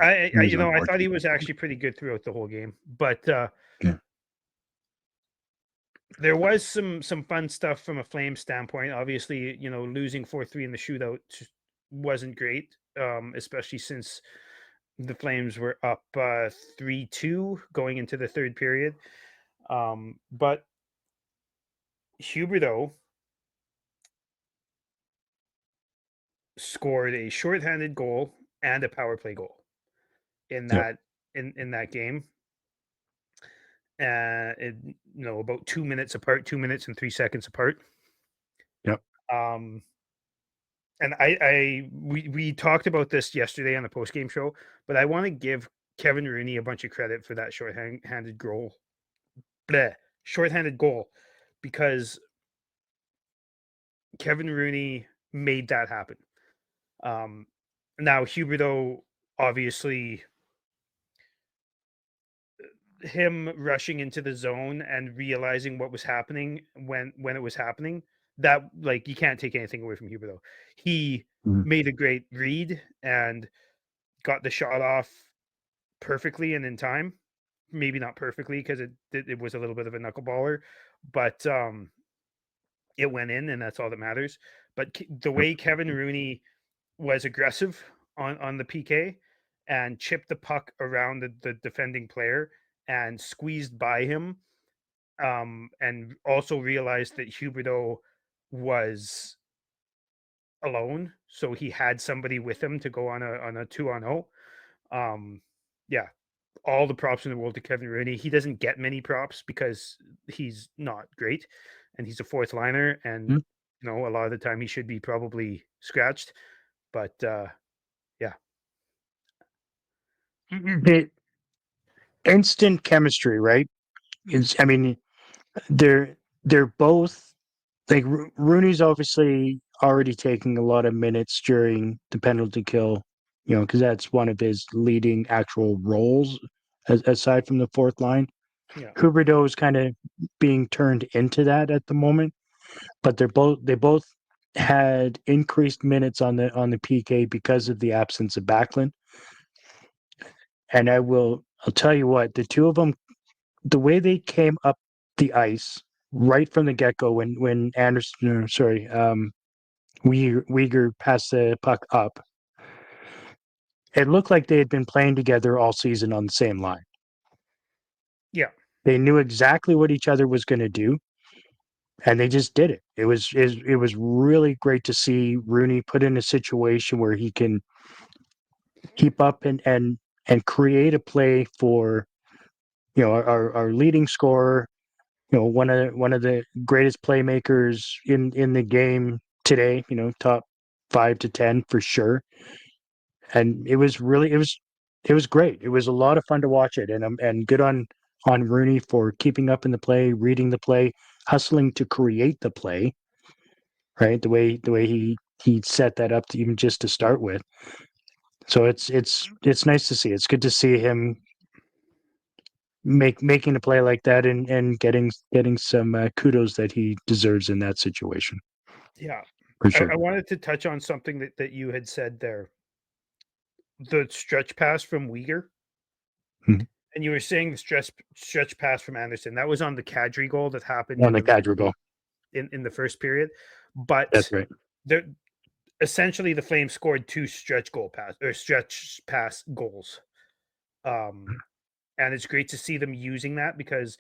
I thought he was actually pretty good throughout the whole game, but there was some fun stuff from a Flame standpoint. Obviously, losing 4-3 in the shootout wasn't great, especially since the Flames were up 3-2 going into the third period. But Huberdeau scored a shorthanded goal and a power play goal in that in that game. About 2 minutes apart, 2 minutes and 3 seconds apart. Yep. And we talked about this yesterday on the post game show, but I want to give Kevin Rooney a bunch of credit for that short-handed goal. Short-handed goal, because Kevin Rooney made that happen. Now Huberdeau, obviously, him rushing into the zone and realizing what was happening when it was happening, that, like, you can't take anything away from Huberdeau. He made a great read and got the shot off perfectly and in time. Maybe not perfectly, because it was a little bit of a knuckleballer, but it went in, and that's all that matters. But the way Kevin Rooney was aggressive on the PK and chipped the puck around the defending player and squeezed by him, and also realized that Huberdeau was alone, so he had somebody with him to go on a 2-on-0. Yeah, all the props in the world to Kevin Rooney. He doesn't get many props because he's not great, and he's a fourth liner, and you know, a lot of the time he should be probably scratched. But yeah, The instant chemistry, right? I mean, they're both like Rooney's obviously already taking a lot of minutes during the penalty kill, you know, because that's one of his leading actual roles aside from the fourth line. yeah, Huberdeau is kind of being turned into that at the moment, but they both had increased minutes on the PK because of the absence of Backlund. And I'll tell you what, the two of them, the way they came up the ice right from the get go when Anderson, Uyghur passed the puck up, it looked like they had been playing together all season on the same line. yeah, They knew exactly what each other was going to do, and they just did it. It was really great to see Rooney put in a situation where he can keep up and create a play for, you know, our leading scorer, you know, one of the greatest playmakers in the game today, you know, top 5 to 10 for sure. And it was great. It was a lot of fun to watch it, and good on Rooney for keeping up in the play, reading the play, hustling to create the play, right? The way he set that up to even just to start with. So it's nice to see. It's good to see him making a play like that and getting some kudos that he deserves in that situation yeah. for sure. I wanted to touch on something that you had said there. The stretch pass from Uyghur. Mhm. And you were saying the stretch pass from Anderson. That was on the Kadri goal that happened On the Kadri goal. in the first period. But That's right. essentially the Flames scored 2 stretch pass goals. And it's great to see them using that, because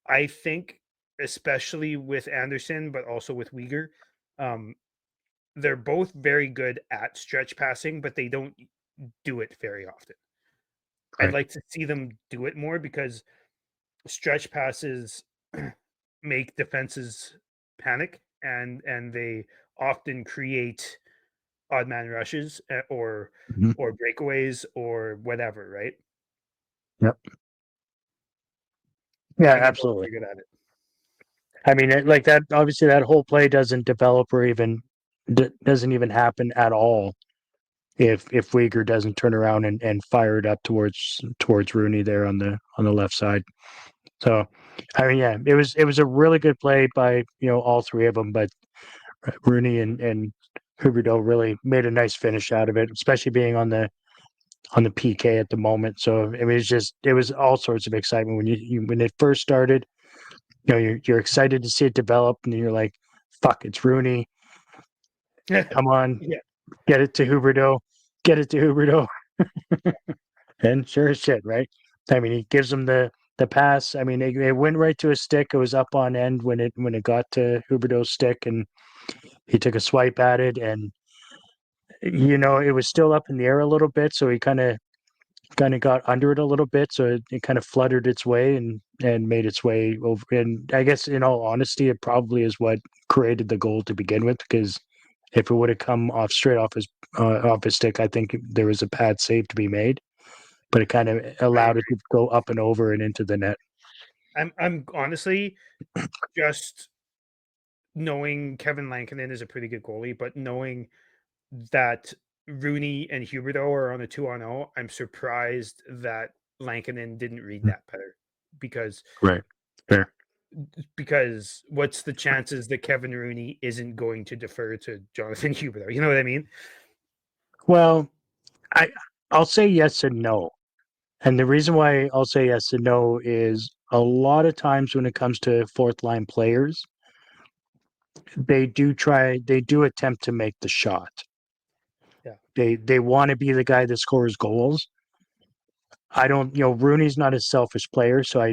I think, especially with Anderson, but also with Uyghur, they're both very good at stretch passing, but they don't do it very often. I'd Right. like to see them do it more, because stretch passes make defenses panic, and they often create odd man rushes, or Mhm. breakaways or whatever, right? Yep. Yeah, And they're both absolutely. very good at it. I mean, like that. Obviously, that whole play doesn't develop or even doesn't even happen at all if Uyghur doesn't turn around and fire it up towards Rooney there on the left side. So, I mean, yeah, it was a really good play by, you know, all three of them, but Rooney and Huberdeau really made a nice finish out of it, especially being on the PK at the moment. So it was all sorts of excitement when when it first started. You know, you're excited to see it develop, and you're like, "Fuck, it's Rooney! Come on, Yeah, get it to Huberdeau, get it to Huberdeau." And sure as shit, right? I mean, he gives him the pass. I mean, it went right to his stick. It was up on end when it got to Huberdeau's stick, and he took a swipe at it, and you know, it was still up in the air a little bit, so he kind of got under it a little bit, so it kind of fluttered its way and made its way over. And I guess, in all honesty, it probably is what created the goal to begin with, because if it would have come straight off his stick, I think there was a pad save to be made. but it kind of allowed it to go up and over and into the net. I'm honestly just knowing Kevin Lankinen is a pretty good goalie, but knowing that Rooney and Huberdeau are on a 2-on-0, I'm surprised that Lankinen didn't read that better because Right. Fair. what's the chances that Kevin Rooney isn't going to defer to Jonathan Huberdeau? You know what I mean? Well, I'll say yes and no. And the reason why I'll say yes and no is a lot of times when it comes to fourth line players, they do attempt to make the shot. Yeah. They want to be the guy that scores goals. I don't, Rooney's not a selfish player, so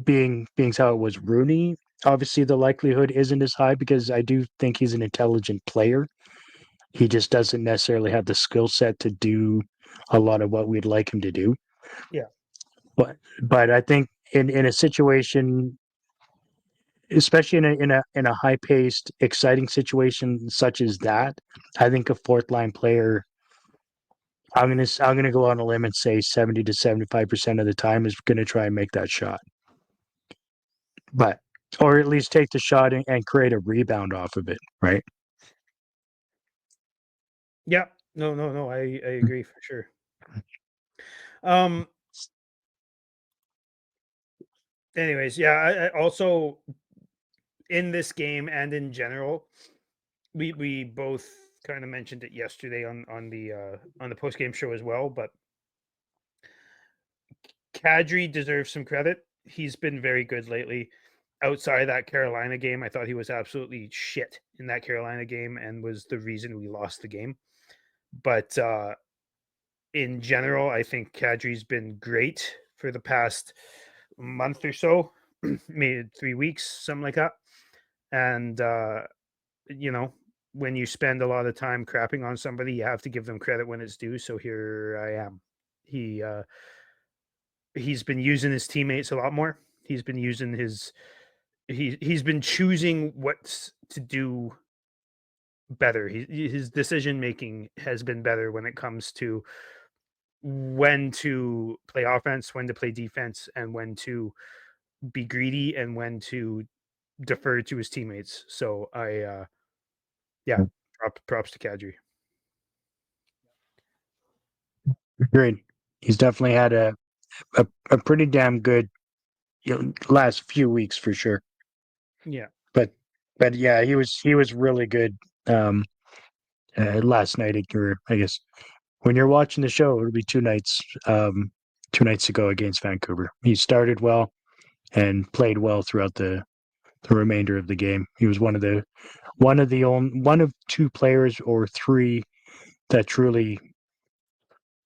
being how it was Rooney, obviously the likelihood isn't as high because I do think he's an intelligent player. He just doesn't necessarily have the skill set to do a lot of what we'd like him to do. Yeah. But I think in a situation, especially in a high paced, exciting situation such as that, I think a fourth line player, I'm gonna go on a limb and say 70 to 75% of the time is gonna try and make that shot. But or at least take the shot and create a rebound off of it, right? Yeah. No. I agree for sure. Anyways, yeah, I also in this game and in general, we both kind of mentioned it yesterday on the post game show as well, but Kadri deserves some credit. He's been very good lately. Outside that Carolina game, I thought he was absolutely shit in that Carolina game and was the reason we lost the game. But in general, I think Kadri's been great for the past month or so, maybe 3 weeks, something like that. And when you spend a lot of time crapping on somebody, you have to give them credit when it's due. So here I am. He's been using his teammates a lot more. He's been using he's been choosing what to do better. His decision making has been better when it comes to when to play offense, when to play defense, and when to be greedy and when to defer to his teammates. So yeah, props to Kadri. Agreed. He's definitely had a pretty damn good last few weeks for sure. Yeah. But yeah, he was really good last night, or I guess when you're watching the show, it'll be 2 nights ago against Vancouver. He started well and played well throughout the remainder of the game. He was one of 2 players or 3 that truly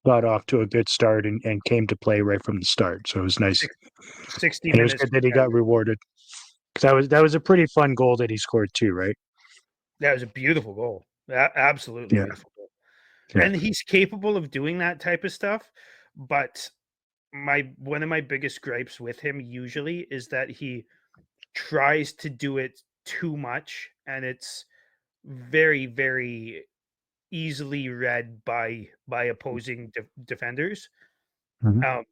got off to a good start and came to play right from the start. So it was nice. 60 And it was minutes. good that he got rewarded. Because that was a pretty fun goal that he scored too, right? That was a beautiful goal. Absolutely beautiful goal. Yeah. And he's capable of doing that type of stuff. But one of my biggest gripes with him usually is that he tries to do it too much, and it's very, very easily read by opposing defenders. Mhm.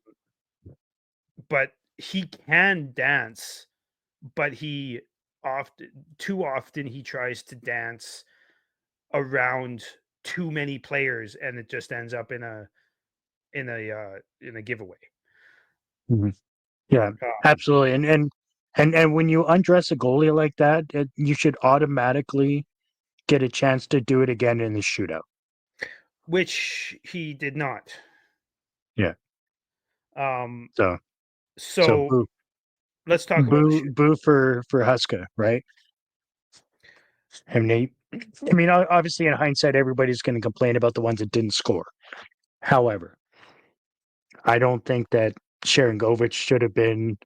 But he can dance, but too often he tries to dance around too many players, and it just ends up in a giveaway. Mm-hmm. Yeah, absolutely. And when you undress a goalie like that, you should automatically get a chance to do it again in the shootout. Which he did not. Yeah. So boo, let's talk about the shoot. boo for Huska, right? I mean, obviously in hindsight, everybody's going to complain about the ones that didn't score. However, I don't think that Sharangovich should have been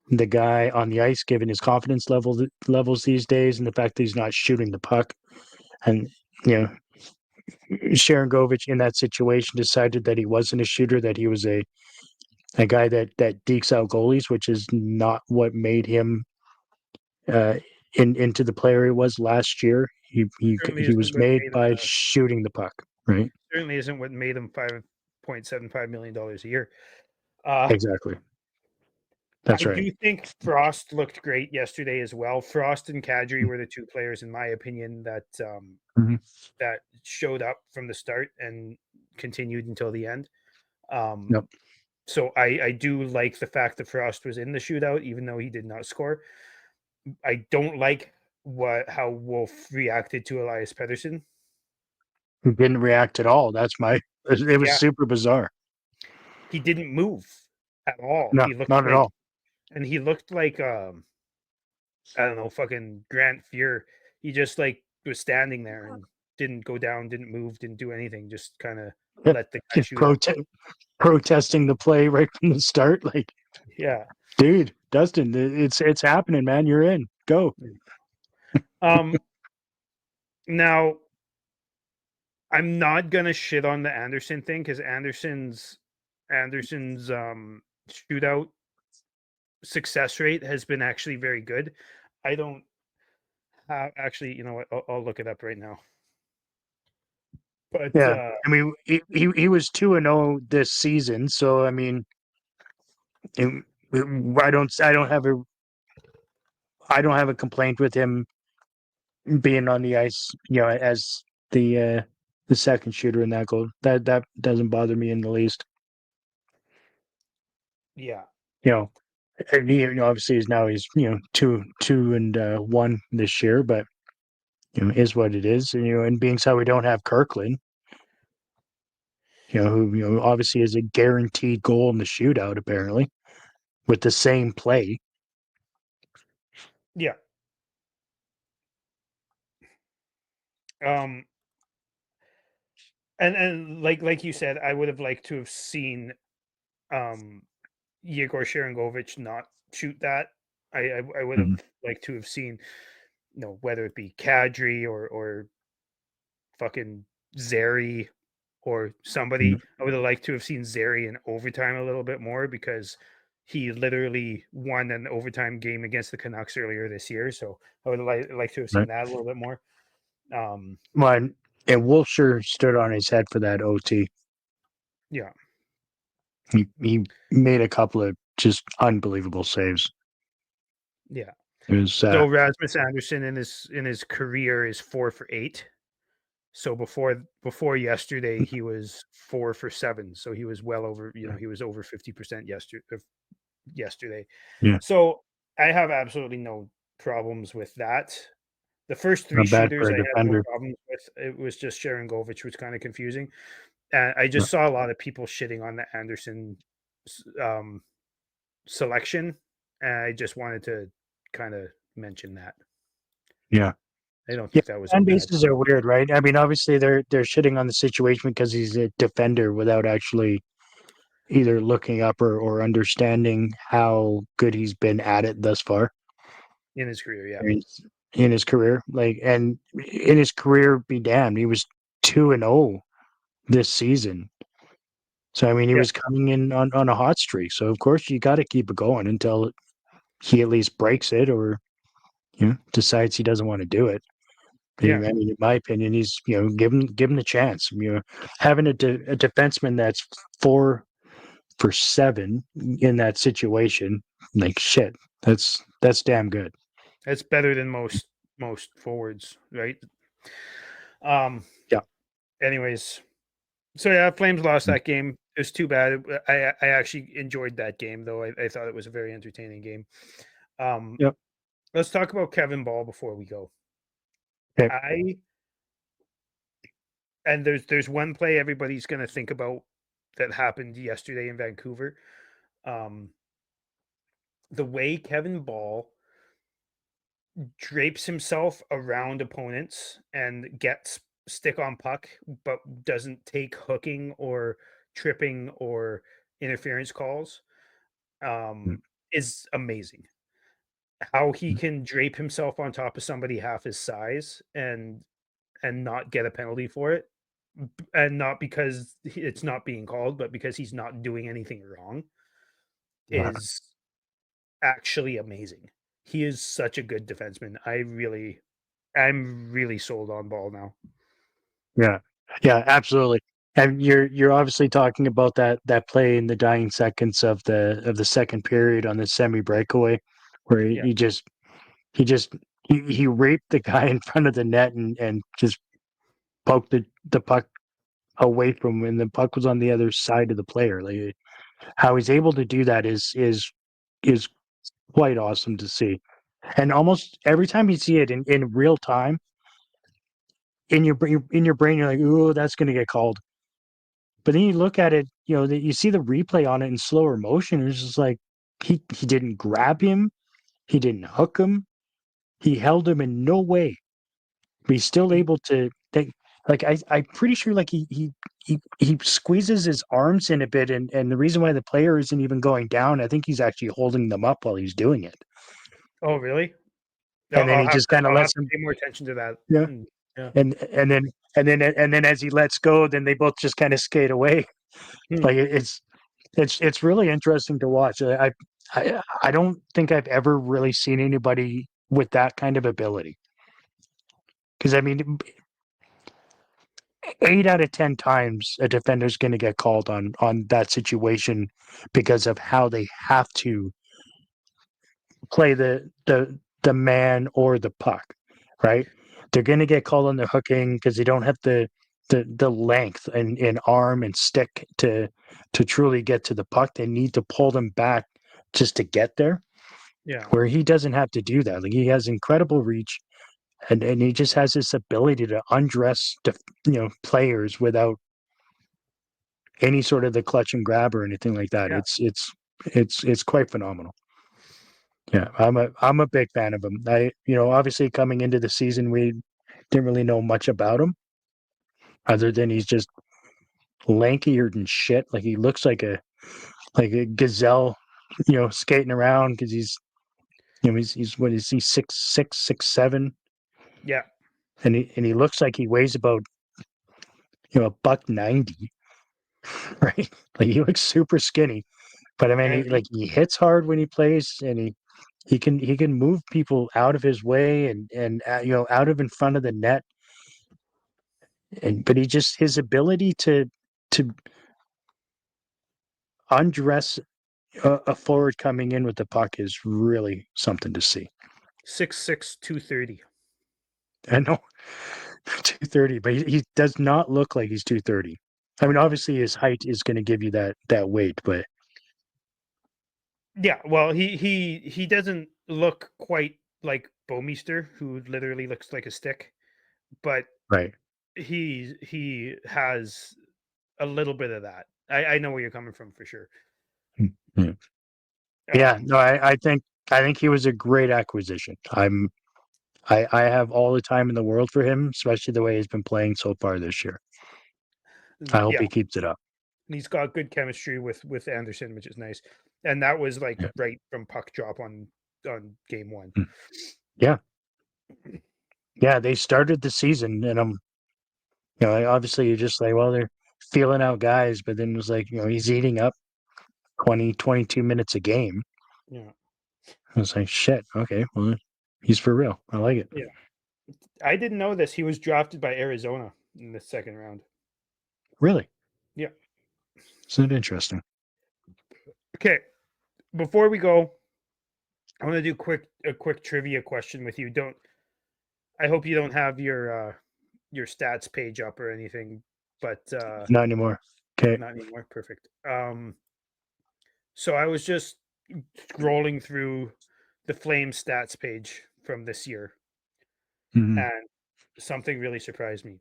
the guy on the ice, given his confidence levels these days, and the fact that he's not shooting the puck. And Sharangovich in that situation decided that he wasn't a shooter, that he was a guy that dekes out goalies, which is not what made him into the player he was last year. He was made by shooting the puck, right? Certainly isn't what made him $4.75 million a year. Exactly. That's I right. do think Frost looked great yesterday as well. Frost and Kadri were the two players, in my opinion, that Mhm. that showed up from the start and continued until the end. Yep. So I do like the fact that Frost was in the shootout, even though he did not score. I don't like how Wolf reacted to Elias Pettersson. He didn't react at all. That's my. It was Yeah, super bizarre. he didn't move at all. No, not at all. He looked like I don't know, fucking Grant Fuhr. He just like was standing there and didn't go down, didn't move, didn't do anything. Just kind of let the guy Just shoot up. protesting the play right from the start. Like, Yeah. dude, Dustin, it's happening, man. You're in. Go. Um. Now I'm not gonna shit on the Anderson thing because Anderson's shootout success rate has been actually very good. I don't have actually, you know what? I'll look it up right now. But Yeah, I mean, he was 2-0 this season, so I mean, it, I don't have a complaint with him being on the ice, as the second shooter in that goal. That doesn't bother me in the least. yeah, You know, and obviously he's 2-1 this year, but is what it is. And, and being so we don't have Kirkland, who obviously is a guaranteed goal in the shootout apparently with the same play. yeah. Um, and like you said, I would have liked to have seen um Yegor Sharangovich not shoot that. I would have Mhm. liked to have seen, whether it be Kadri or fucking Zary or somebody. Mhm. I would have liked to have seen Zary in overtime a little bit more because he literally won an overtime game against the Canucks earlier this year. So I would have liked to have seen Right. that a little bit more. Well, and Wilshire stood on his head for that OT. Yeah. He made a couple of just unbelievable saves. Yeah. It was So Rasmus Anderson in his career is 4 for 8. So before yesterday, he was 4 for 7. So he was well over, he was over 50% yesterday. yeah, So I have absolutely no problems with that. The first three not bad for shooters a I had no defender. problems with. It was just Sharangovich was kind of confusing. And I just saw a lot of people shitting on the Anderson um, selection. And I just wanted to kind of mention that. Yeah. I don't Yeah, think that was a fan bad. bases are weird, right? I mean, obviously they're shitting on the situation because he's a defender without actually either looking up or understanding how good he's been at it thus far In his career, yeah. in his career. Like, and in his career, be damned, he was 2-0 this season. So I mean, he Yeah, was coming in on a hot streak. So of course you got to keep it going until he at least breaks it or decides he doesn't want to do it. I yeah, mean, in my opinion, he's give him the chance. Having a defenseman that's 4 for 7 in that situation, like shit, that's damn good. it's better than most forwards, right? Um. Yeah. Anyways, so yeah, Flames lost that game. It was too bad. I actually enjoyed that game though. I thought it was a very entertaining game. Um. Yep. Let's talk about Kevin Bahl before we go. Okay. I and there's one play everybody's going to think about that happened yesterday in Vancouver. Um. The way Kevin Bahl drapes himself around opponents and gets stick on puck, but doesn't take hooking or tripping or interference calls, Mm, is amazing. How he mm, can drape himself on top of somebody half his size and not get a penalty for it, and not because it's not being called, but because he's not doing anything wrong, yeah. is actually amazing. He is such a good defenseman. I'm really sold on Ball now. Yeah. Yeah. Absolutely. And you're obviously talking about that play in the dying seconds of the second period on the semi breakaway, where Yeah. he raped the guy in front of the net and just poked the puck away from him, and the puck was on the other side of the player. Like how he's able to do that is quite awesome to see. And almost every time you see it in real time, in your brain, you're like, "Ooh, that's going to get called." But then you look at it, you see the replay on it in slower motion. And it's just like he didn't grab him, he didn't hook him, he held him in no way. But he's still able to take. Like I'm pretty sure, like he squeezes his arms in a bit, and the reason why the player isn't even going down, I think he's actually holding them up while he's doing it. Oh, really? And then he just kind of I'll have lets to him, pay more attention to that. yeah. Yeah. And then as he lets go, then they both just kind of skate away. Hmm. Like it's really interesting to watch. I don't think I've ever really seen anybody with that kind of ability. Because I mean, 8 out of 10 times a defender's going to get called on that situation because of how they have to play the man or the puck, right? They're going to get called on the hooking because they don't have the length and arm and stick to truly get to the puck. They need to pull them back just to get there. Yeah. Where he doesn't have to do that. Like he has incredible reach, and he just has this ability to undress players without any sort of the clutch and grab or anything like that. Yeah. It's quite phenomenal. Yeah, I'm a big fan of him. Obviously coming into the season, we didn't really know much about him, other than he's just lankier than shit. Like he looks like a gazelle, skating around because he's what is he 6'6", 6'7", Yeah. and he looks like he weighs about a buck 90, right? Like he looks super skinny, but I mean And he hits hard when he plays, and he can move people out of his way and out of in front of the net. But his ability to undress a forward coming in with the puck is really something to see. 6'6", 230. I know 230, but he does not look like he's 230. I mean, obviously his height is going to give you that weight, but Yeah, well, he doesn't look quite like Bomeister, who literally looks like a stick, but right. he has a little bit of that. I know where you're coming from for sure. Mhm. Yeah, Um, no, I think he was a great acquisition. I have all the time in the world for him, especially the way he's been playing so far this year. I hope yeah, he keeps it up. and he's got good chemistry with Anderson, which is nice. And that was like Yeah. right from puck drop on game one. Mm. Yeah. Yeah, they started the season, and obviously you're just like, well, they're feeling out guys, but then it was like, he's eating up 20, 22 minutes a game. Yeah, I was like, shit, okay, well, he's for real. I like it. yeah. I didn't know this. He was drafted by Arizona in the second round. Really? Yeah. Isn't it interesting? Okay. Before we go, I want to do a quick trivia question with you. Don't I hope you don't have your stats page up or anything, but Not anymore. Okay. not anymore. Perfect. So I was just scrolling through the Flame stats page from this year, Mhm. and something really surprised me.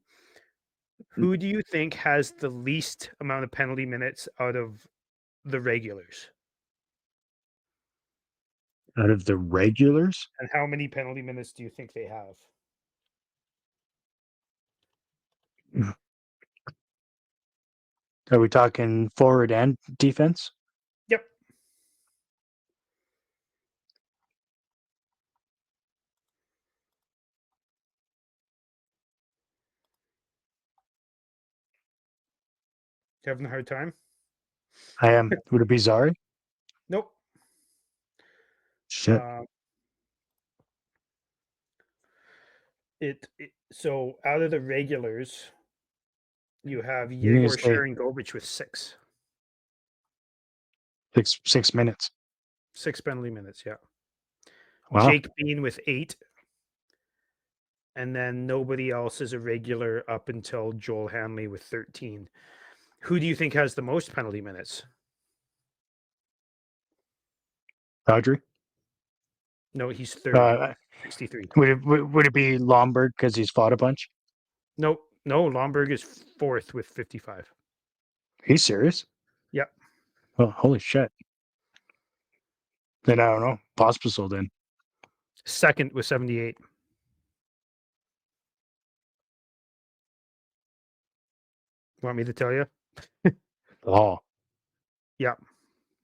Who do you think has the least amount of penalty minutes out of the regulars? Out of the regulars? And how many penalty minutes do you think they have? Are we talking forward and defense? Yep. You having a hard time? I am. Would it be Zary? Nope. Shit. Um, so out of the regulars, You have You're gonna Yegor say Sharangovich with 6. 6 minutes. 6 penalty minutes, yeah. Wow. Jake Bean with 8. And then nobody else is a regular up until Joel Hanley with 13. Who do you think has the most penalty minutes? Audrey? No, he's third, Uh, 63. would it be Lomberg because he's fought a bunch? No, Lomberg is 4th with 55. He's serious? Yep. Oh, holy shit. Then I don't know. Pospisil then. 2nd with 78. Want me to tell you? Oh, Yeah,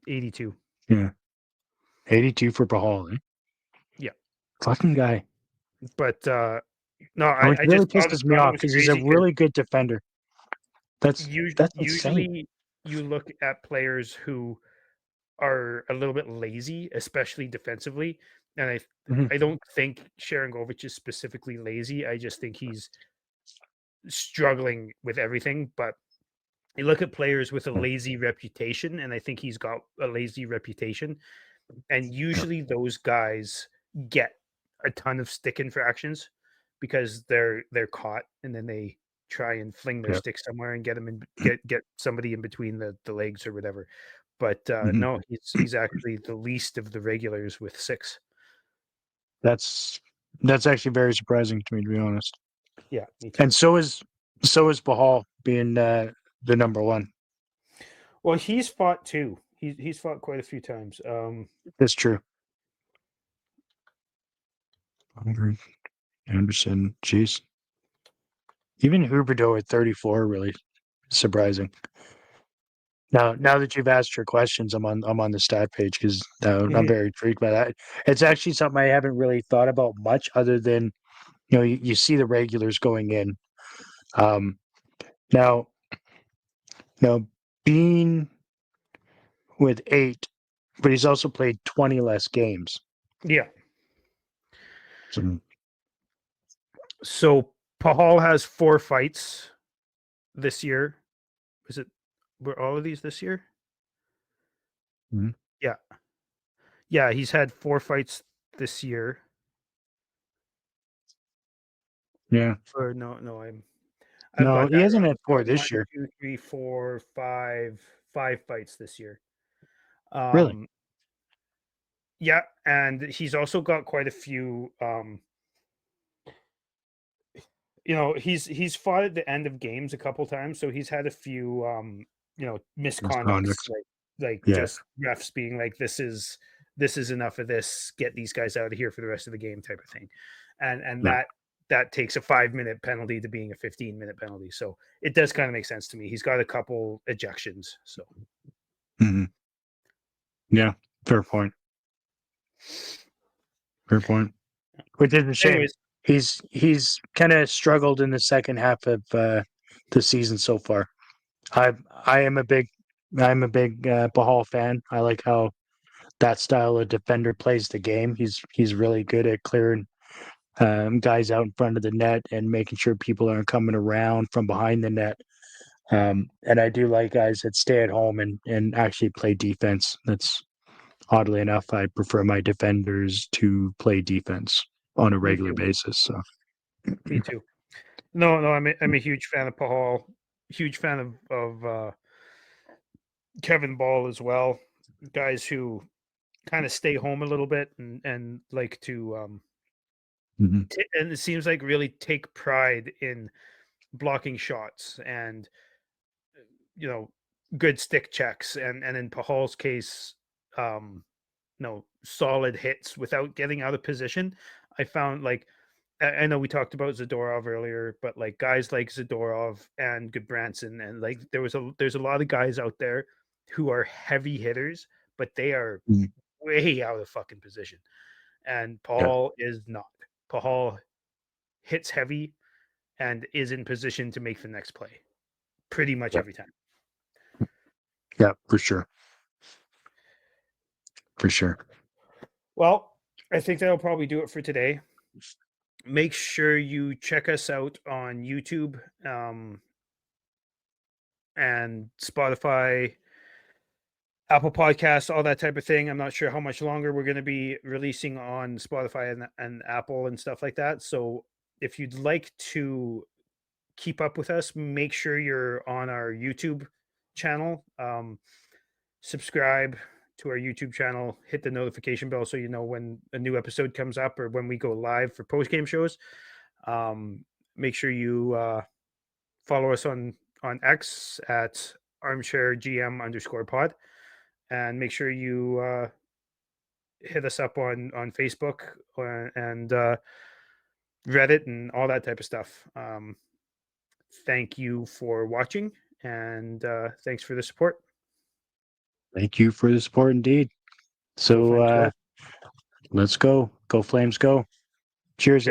82. yeah. 82 for Bahal, eh? Yeah. Fucking guy. But no, Which I really just pisses me thought it off was because he's a crazy. really good defender. That's insane. Usually you look at players who are a little bit lazy, especially defensively. And Mhm. I don't think Sharangovich is specifically lazy. I just think he's struggling with everything. But you look at players with a Yeah. lazy reputation, and I think he's got a lazy reputation. And Yeah. usually those guys get a ton of stick infractions because they're caught and then they try and fling their Yeah. stick somewhere and get them in get somebody in between the legs or whatever. But Mhm. no, he's actually the least of the regulars with 6. That's actually very surprising to me, to be honest. Yeah, me too. And so is Bahal being the number one. Well, he's fought too. He's fought quite a few times. That's true. Anderson, jeez. Even Huberdeau at 34 really surprising. Now that you've asked your questions, I'm on the stat page because I'm very intrigued by that. It's actually something I haven't really thought about much, other than you see the regulars going in. Um, now, Bean with 8, but he's also played 20 less games. yeah. So, So Pahal has 4 fights this year. Were all of these this year? Mhm. Yeah. Yeah, he's had 4 fights this year. yeah. Or no, I've No, got he that hasn't wrong. had He's 4 got this 1, year. 2, 3, 4, 5 fights this year. Really? Yeah, and he's also got quite a few. He's fought at the end of games a couple times, so he's had a few misconducts, Misconducts. like Yeah. just refs being like, this is enough of this, get these guys out of here for the rest of the game type of thing. And Yeah. that takes a 5-minute penalty to being a 15-minute penalty. So it does kind of make sense to me. He's got a couple ejections. So Mm-hmm. Yeah. Fair point. Fair point. Which is a shame. anyways, He's kind of struggled in the second half of the season so far. I am a big Bahal fan. I like how that style of defender plays the game. He's really good at clearing guys out in front of the net and making sure people aren't coming around from behind the net. And I do like guys that stay at home and actually play defense. That's oddly enough, I prefer my defenders to play defense on a me regular too. basis. So Me too. No, I'm a huge fan of Pahal. Huge fan of Kevin Bahl as well. Guys who kind of stay home a little bit and like to Mhm. and it seems like really take pride in blocking shots and good stick checks and in Pahal's case solid hits without getting out of position. I found like I know we talked about Zadorov earlier, but like guys like Zadorov and Goodbranson and like there's a lot of guys out there who are heavy hitters, but they are Mhm. way out of fucking position. And Yeah, Paul is not. Paul hits heavy and is in position to make the next play pretty much yeah, every time. yeah, for sure, for sure. Well, I think that'll probably do it for today. Make sure you check us out on YouTube. and Spotify, Apple Podcasts, all that type of thing. I'm not sure how much longer we're going to be releasing on Spotify and Apple and stuff like that. So if you'd like to keep up with us, make sure you're on our YouTube channel. Subscribe to our YouTube channel, hit the notification bell so you know when a new episode comes up or when we go live for post game shows. Make sure you follow us on X at ArmChair GM_pod, and make sure you hit us up on Facebook and Reddit and all that type of stuff. Thank you for watching, and thanks for the support. Thank you for the support indeed. Go Flames, So go. let's go. Go Flames, go. Cheers,